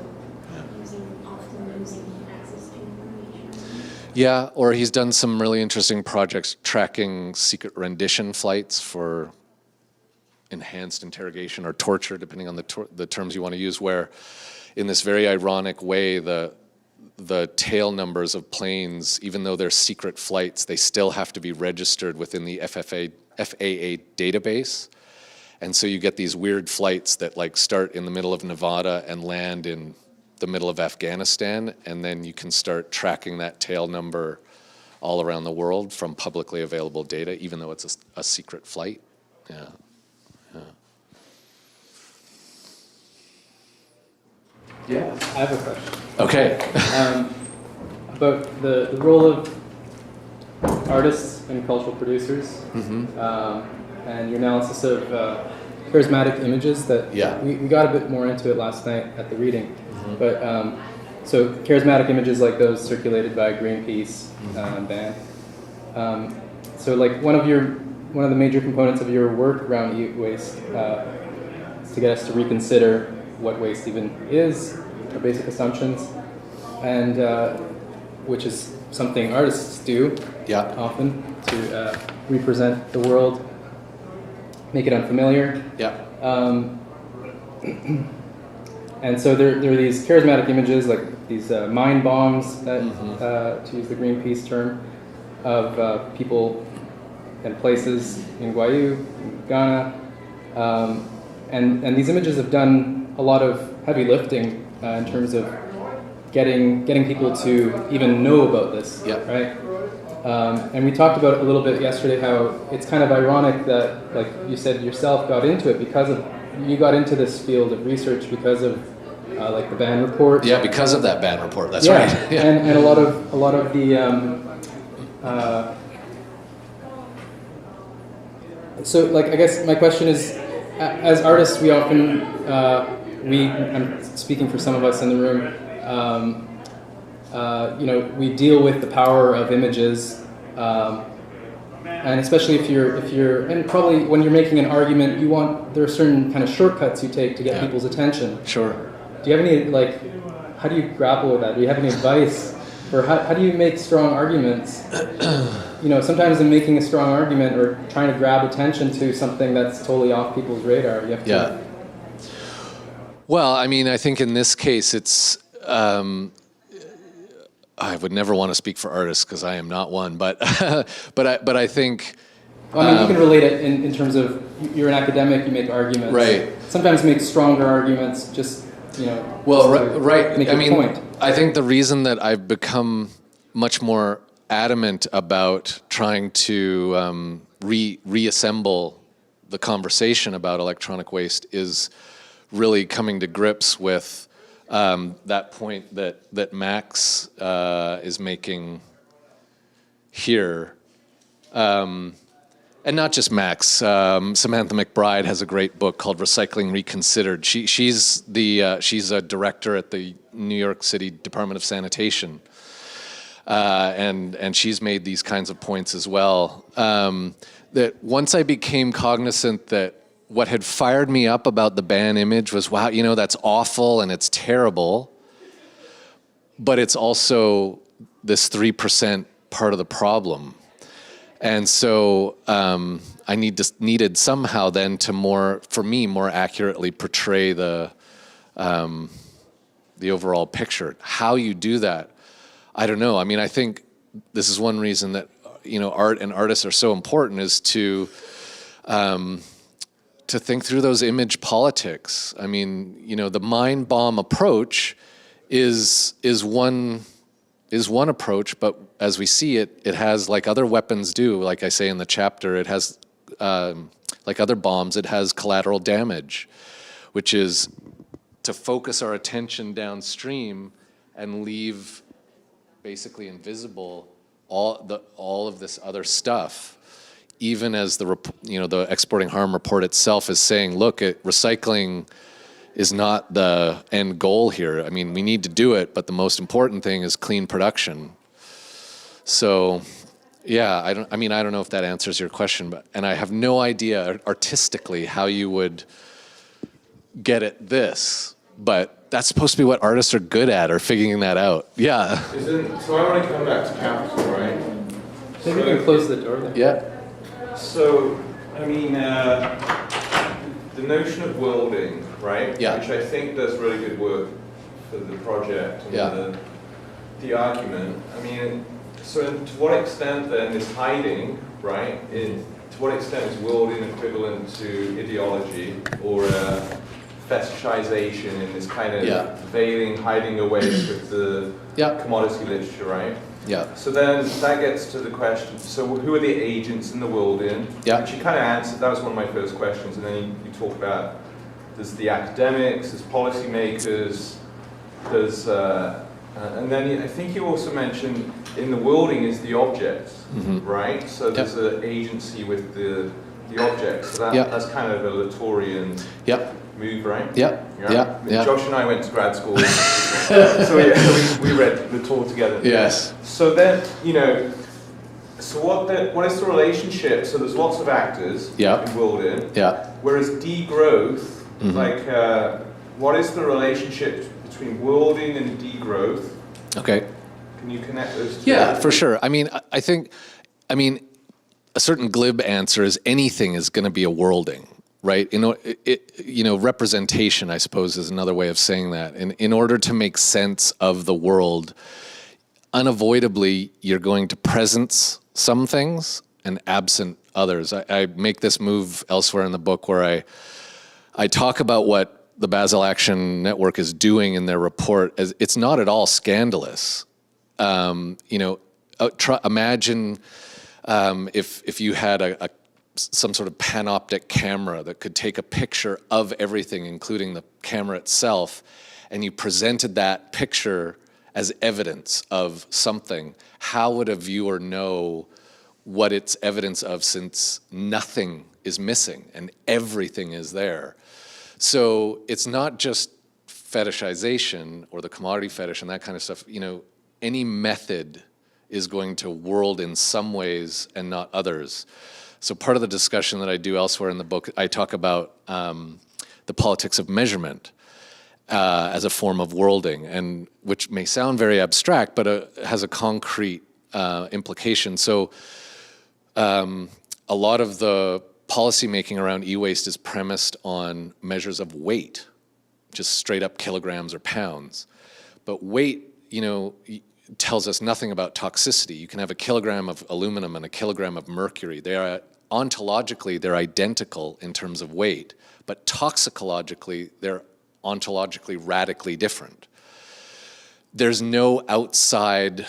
often using access to information. Yeah, or he's done some really interesting projects tracking secret rendition flights for enhanced interrogation or torture, depending on the terms you want to use, where in this very ironic way, the tail numbers of planes, even though they're secret flights, they still have to be registered within the FAA database. And so you get these weird flights that start in the middle of Nevada and land in the middle of Afghanistan, and then you can start tracking that tail number all around the world from publicly available data, even though it's a secret flight. Yeah. Yeah, I have a question. Okay. About the role of artists and cultural producers, and your analysis of charismatic images that we got a bit more into it last night at the reading. But so charismatic images like those circulated by Greenpeace band. So one of the major components of your work around e-waste is to get us to reconsider what waste even is, our basic assumptions, and which is something artists do often to represent the world, make it unfamiliar. And so there are these charismatic images, like these mind bombs, that, to use the Greenpeace term, of people and places in Guayú, in Ghana, And these images have done a lot of heavy lifting in terms of getting people to even know about this, right? And we talked about it a little bit yesterday, how it's kind of ironic that, like you said yourself, got into it you got into this field of research because of like the Ban report. Yeah, because of that Ban report. That's yeah. right. Yeah. And a lot of the so like I guess my question is, as artists, we often I'm speaking for some of us in the room. We deal with the power of images, and especially if you're, and probably when you're making an argument, there are certain kind of shortcuts you take to get people's attention. Sure. Do you have any, like, how do you grapple with that? Do you have any advice, or how do you make strong arguments? Sometimes in making a strong argument or trying to grab attention to something that's totally off people's radar, you have to. Yeah. Well, I mean, I think in this case, it's. I would never want to speak for artists because I am not one, but I think. Well, I mean, you can relate it in terms of you're an academic, you make arguments. Right. Sometimes make stronger arguments, just Well, just right. Make I your mean, point. I think the reason that I've become much more adamant about trying to reassemble the conversation about electronic waste is really coming to grips with that point that Max is making here. And not just Max. Samantha McBride has a great book called Recycling Reconsidered. She's a director at the New York City Department of Sanitation, and she's made these kinds of points as well. That once I became cognizant that what had fired me up about the Ban image was, wow, that's awful and it's terrible, but it's also this 3% part of the problem. And so I needed somehow then to more accurately portray the overall picture. How you do that, I don't know. I mean, I think this is one reason that art and artists are so important, is to think through those image politics. I mean, the mind bomb approach is one approach, but as we see it has, like other weapons do, like I say in the chapter, it has, like other bombs, it has collateral damage, which is to focus our attention downstream and leave basically invisible all of this other stuff. Even as the Exporting Harm report itself is saying, look, recycling is not the end goal here. I mean, we need to do it, but the most important thing is clean production. So, yeah, I don't know if that answers your question, and I have no idea artistically how you would get at this, but that's supposed to be what artists are good at, or figuring that out. Yeah. So I want to come back to capital, right? Maybe we can close the door there. Yeah. So, I mean, the notion of worlding, right? Yeah. Which I think does really good work for the project and the argument. I mean, so to what extent then is hiding, right? To what extent is worlding equivalent to ideology or fetishization in this kind of veiling, hiding away with the commodity literature, right? Yeah. So then that gets to the question, so who are the agents in the world in? Yeah. Which you kind of answered, that was one of my first questions, and then you talk about, there's the academics, there's policymakers, there's, and then I think you also mentioned in the worlding is the objects, right? So there's an agency with the objects, so that's kind of a Latourian move, right? Yeah. I mean, Josh and I went to grad school, so we read Latour together. Yes. So then, so what is the relationship? So there's lots of actors in worlding. Yeah. Whereas degrowth, like, what is the relationship between worlding and degrowth? Okay. Can you connect those two? Yeah, for sure. I mean, I mean, a certain glib answer is anything is going to be a worlding, right? Representation, I suppose, is another way of saying that. In order to make sense of the world, unavoidably, you're going to presence some things and absent others. I make this move elsewhere in the book where I talk about what the Basel Action Network is doing in their report. As it's not at all scandalous. Imagine if you had some sort of panoptic camera that could take a picture of everything, including the camera itself, and you presented that picture as evidence of something. How would a viewer know what it's evidence of, since nothing is missing and everything is there? So it's not just fetishization or the commodity fetish and that kind of stuff. Any method is going to world in some ways and not others. So part of the discussion that I do elsewhere in the book, I talk about the politics of measurement as a form of worlding, and which may sound very abstract, but has a concrete implication. So a lot of the policy making around e-waste is premised on measures of weight, just straight up kilograms or pounds. But weight, tells us nothing about toxicity. You can have a kilogram of aluminum and a kilogram of mercury. They are ontologically, they're identical in terms of weight, but toxicologically, they're ontologically radically different. There's no outside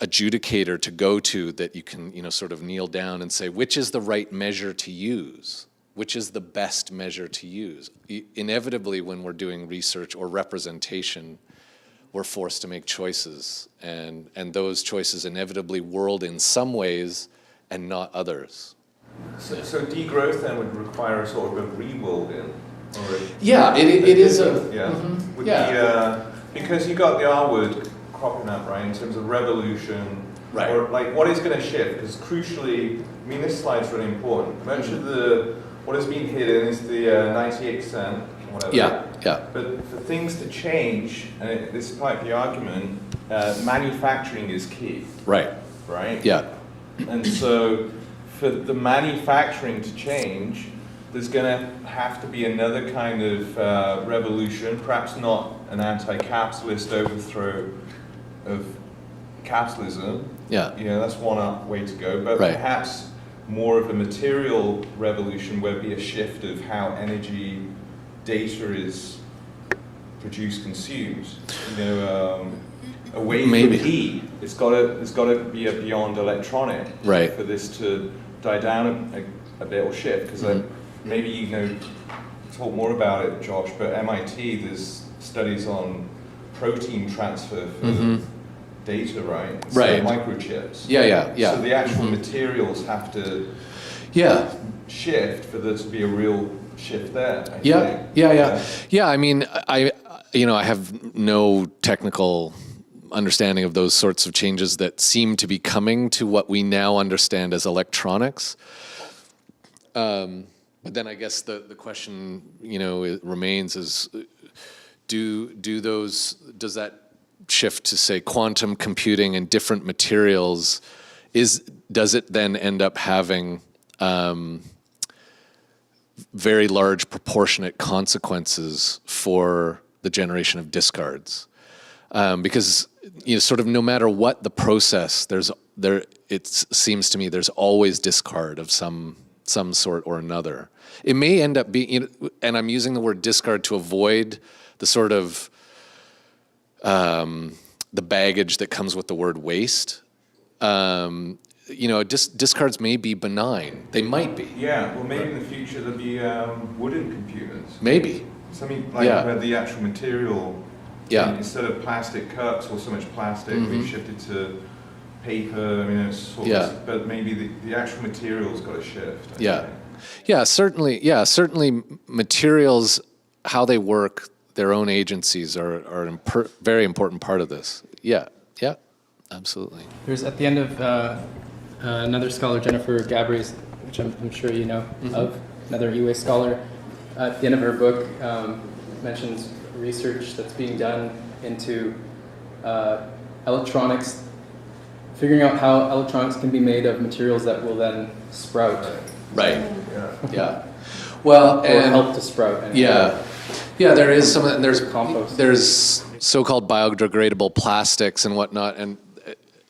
adjudicator to go to that you can, sort of kneel down and say, which is the right measure to use? Which is the best measure to use? Inevitably, when we're doing research or representation, we're forced to make choices, and those choices inevitably world in some ways and not others. So degrowth then would require a sort of a reworlding? Yeah, it is a... Yeah. Mm-hmm. Would Yeah. Because you got the R word cropping up, right, in terms of revolution, Right. or like what is going to shift? Because crucially, this slide's really important. Much of what has been hidden is the 98%, whatever. Yeah. But for things to change, and this might be argument, manufacturing is key. Right. Yeah. And so for the manufacturing to change, there's going to have to be another kind of revolution, perhaps not an anti-capitalist overthrow of capitalism. Yeah. That's one way to go, but Right. perhaps more of a material revolution where be a shift of how energy data is produced, consumed. Away Maybe. from heat. It's got to be a beyond electronic. Right. For this to die down a bit or shift, because maybe talk more about it, Josh. But MIT, there's studies on protein transfer for data, right? So Right. microchips. Yeah. So the actual materials have to shift for there to be a real shift there. I think. Yeah. I mean, I have no technical understanding of those sorts of changes that seem to be coming to what we now understand as electronics. But then I guess the question, it remains is, does that shift to, say, quantum computing and different materials, does it then end up having very large proportionate consequences for the generation of discards? Because sort of no matter what the process, it seems to me there's always discard of some sort or another. It may end up being, and I'm using the word discard to avoid the sort of the baggage that comes with the word waste. Discards may be benign. They might be. Yeah, well, maybe in the future there'll be wooden computers. Maybe. Something like where the actual material, instead of plastic cups or so much plastic, we've shifted to paper. But maybe the actual material's got to shift. I think. Certainly materials, how they work, their own agencies are a very important part of this. Yeah, absolutely. There's at the end of another scholar, Jennifer Gabrys, which I'm sure you know of, another e-waste scholar. At the end of her book, mentions research that's being done into electronics, figuring out how electronics can be made of materials that will then sprout. Right. Yeah. Well, or and help to sprout. And there is some. There's compost. There's so-called biodegradable plastics and whatnot, and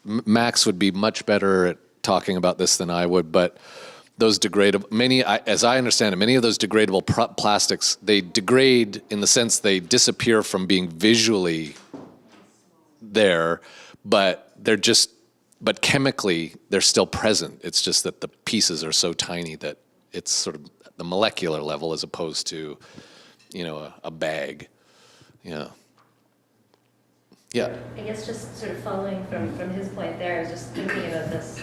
Max would be much better at talking about this than I would. But those degradable, as I understand it, many of those degradable plastics, they degrade in the sense they disappear from being visually there, but but chemically they're still present. It's just that the pieces are so tiny that it's sort of at the molecular level as opposed to, a bag. Yeah. Yeah. I guess just sort of following from his point there, I was just thinking about this,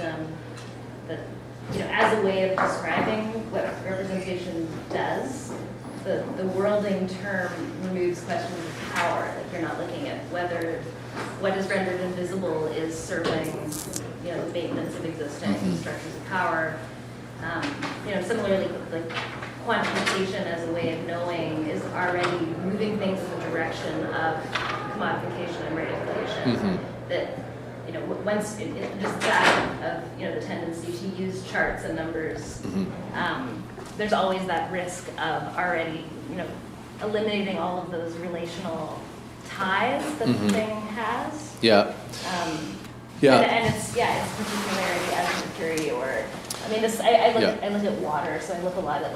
that, as a way of describing what representation does, the worlding term removes questions of power. Like, you're not looking at whether what is rendered invisible is serving, the maintenance of existing structures of power. Similarly, like quantification as a way of knowing is already moving things in the direction of commodification and manipulation. That, once just that of, the tendency to use charts and numbers, there's always that risk of already, eliminating all of those relational ties that the thing has. Yeah. And it's particularity as mercury or, I look at water, so I look a lot at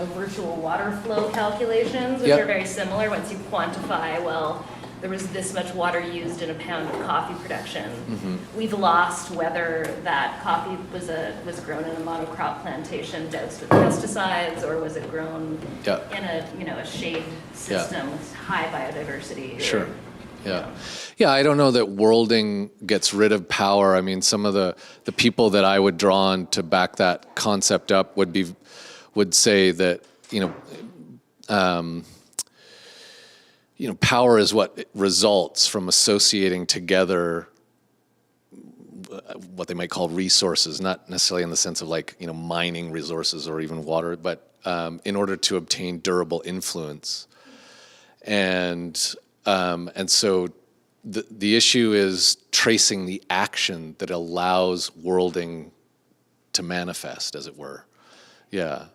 virtual water flow calculations, which are very similar. Once you quantify, well, there was this much water used in a pound of coffee production. We've lost whether that coffee was grown in a monocrop plantation doused with pesticides, or was it grown in a shade system with high biodiversity. Sure. Yeah, I don't know that worlding gets rid of power. I mean, some of the people that I would draw on to back that concept up would say that, power is what results from associating together what they might call resources, not necessarily in the sense of mining resources or even water, but in order to obtain durable influence. And so the issue is tracing the action that allows worlding to manifest, as it were. Yeah.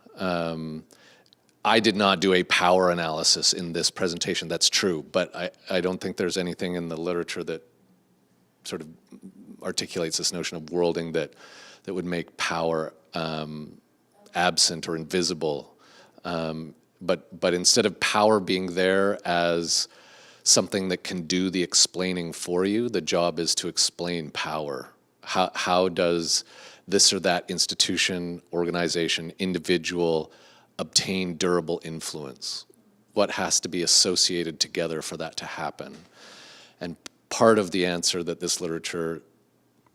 I did not do a power analysis in this presentation, that's true, but I don't think there's anything in the literature that sort of articulates this notion of worlding that would make power absent or invisible. But instead of power being there as something that can do the explaining for you, the job is to explain power. How does this or that institution, organization, individual obtain durable influence? What has to be associated together for that to happen? And part of the answer that this literature,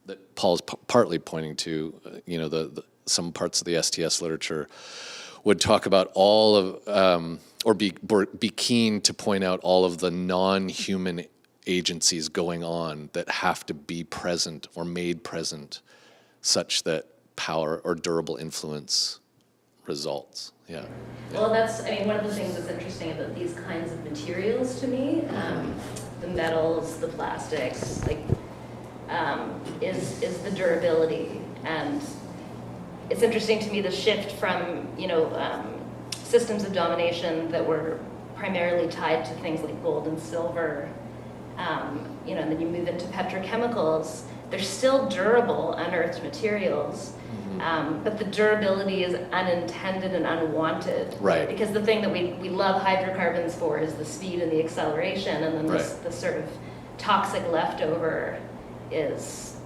that Paul's partly pointing to, some parts of the STS literature would talk about all of, or be keen to point out all of the non-human agencies going on that have to be present or made present such that power or durable influence results. Yeah. Well, one of the things that's interesting about these kinds of materials to me, the metals, the plastics, is the durability. And it's interesting to me the shift from, systems of domination that were primarily tied to things like gold and silver, and then you move into petrochemicals. They're still durable, unearthed materials, but the durability is unintended and unwanted. Right. Because the thing that we love hydrocarbons for is the speed and the acceleration, and then the sort of toxic leftover is,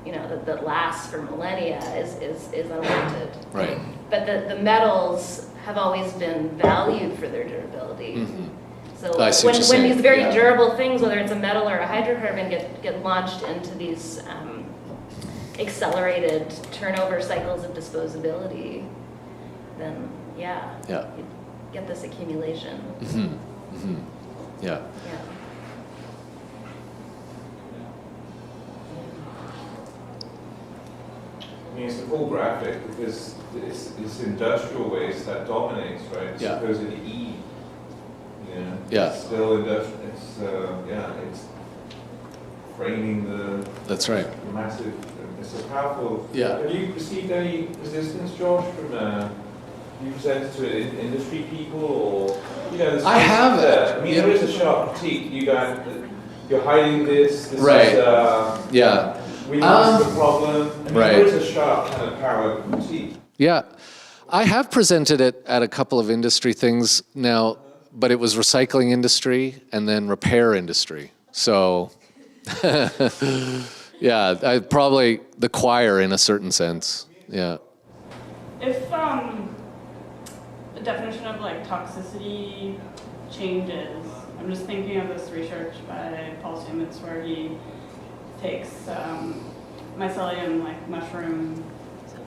that lasts for millennia is unwanted. Right. But the metals have always been valued for their durability. So when these very durable things, whether it's a metal or a hydrocarbon, get launched into these accelerated turnover cycles of disposability, then you get this accumulation. Yeah. I mean, it's the whole graphic because it's industrial waste that dominates, right? It's supposed to E. It's still industrial. It's framing the. That's right. The massive. It's a powerful. Yeah. Have you received any resistance, Josh, from you presented to industry people, or I haven't. I mean, there is a sharp critique. You guys, you're hiding this. This right. Is, we know this is a problem. I mean, there is a sharp kind of parallel critique. Yeah. I have presented it at a couple of industry things now, but it was recycling industry and then repair industry. So, yeah, I probably the choir in a certain sense. Yeah. If the definition of like toxicity changes, I'm just thinking of this research by Paul Stamets where he takes mycelium, like mushroom,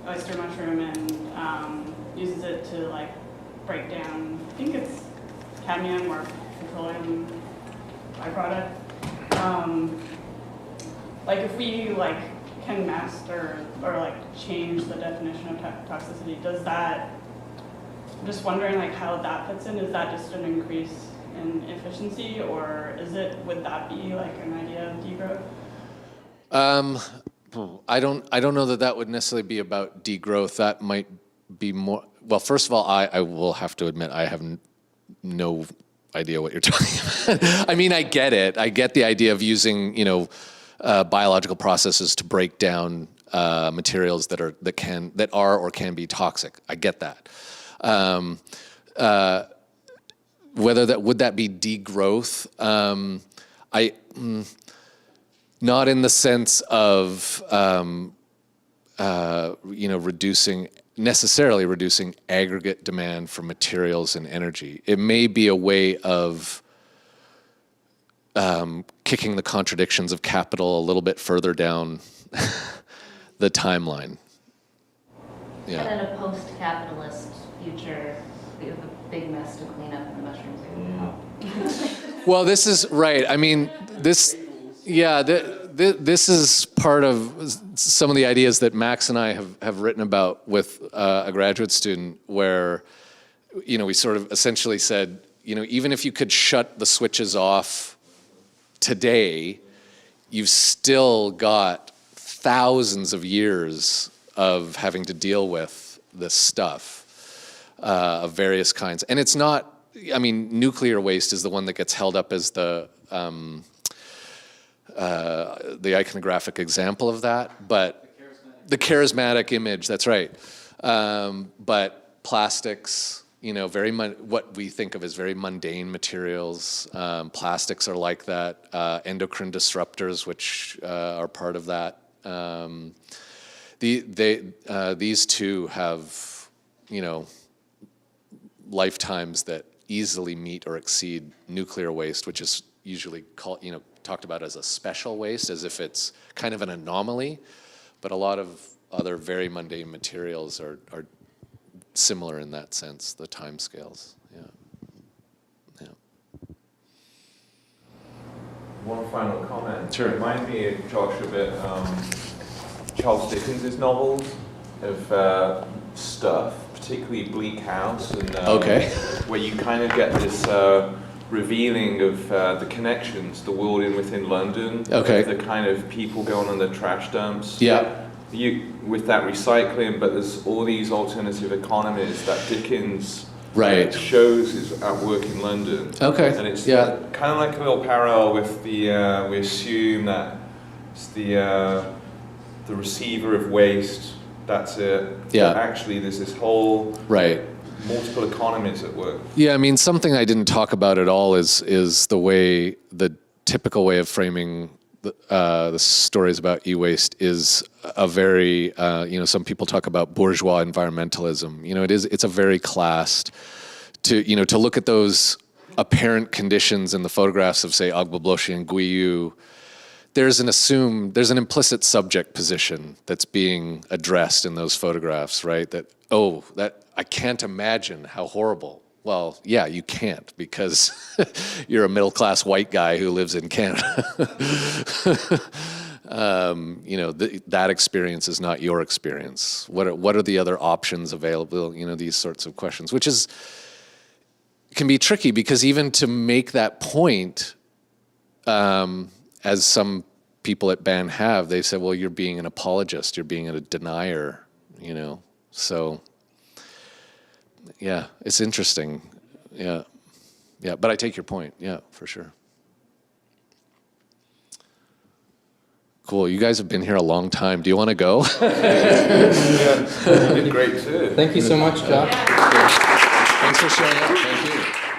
oyster mushroom, and uses it to like break down, I think it's cadmium or petroleum byproduct. Like if we like can master or like change the definition of toxicity, does that, I'm just wondering like how that fits in. Is that just an increase in efficiency, or is it, would that be like an idea of degrowth? I don't know that that would necessarily be about degrowth. That might be more, well, first of all, I will have to admit I have no idea what you're talking about. I mean, I get it. I get the idea of using, you know, biological processes to break down materials that are or can be toxic. I get that. Whether that would that be degrowth? Not in the sense of you know, necessarily reducing aggregate demand for materials and energy. It may be a way of kicking the contradictions of capital a little bit further down the timeline. Yeah. And in a post-capitalist future, we have a big mess to clean up in the mushrooms. Well, this is right. I mean, this, yeah, this is part of some of the ideas that Max and I have written about with a graduate student, where, you know, we sort of essentially said, you know, even if you could shut the switches off today, you've still got thousands of years of having to deal with this stuff of various kinds. And it's not, I mean, nuclear waste is the one that gets held up as the iconographic example of that, but the charismatic image, that's right. But plastics, you know, what we think of as very mundane materials, plastics are like that, endocrine disruptors, which are part of that. These two have, you know, lifetimes that easily meet or exceed nuclear waste, which is usually called, you know, talked about as a special waste, as if it's kind of an anomaly. But a lot of other very mundane materials are similar in that sense, the timescales. Yeah. Yeah. One final comment. Sure. Remind me, Josh, a bit Charles Dickens' novels of stuff, particularly Bleak House, and Okay. where you kind of get this revealing of the connections, the world within London, Okay. the kind of people going on the trash dumps. Yeah. With that recycling, but there's all these alternative economies that Dickens Right. shows is at work in London. Okay. And it's Yeah. kind of like a little parallel with the, we assume that it's the receiver of waste, that's it. Yeah. But actually there's this whole Right. multiple economies at work. Yeah, I mean, something I didn't talk about at all is the typical way of framing the stories about e-waste is a very, you know, some people talk about bourgeois environmentalism. You know, it's a very classed, to look at those apparent conditions in the photographs of, say, Agbogblosi and Guyot. There's an implicit subject position that's being addressed in those photographs, right? That I can't imagine how horrible. Well, yeah, you can't, because you're a middle-class white guy who lives in Canada. You know, that experience is not your experience. What are the other options available? You know, these sorts of questions, which can be tricky, because even to make that point, as some people at BAN have, they said, well, you're being an apologist, you're being a denier, you know, so... Yeah, it's interesting. Yeah, but I take your point. Yeah, for sure. Cool. You guys have been here a long time. Do you want to go? Yeah, you did great too. Thank you so much, Josh. Thanks for showing up. Thank you.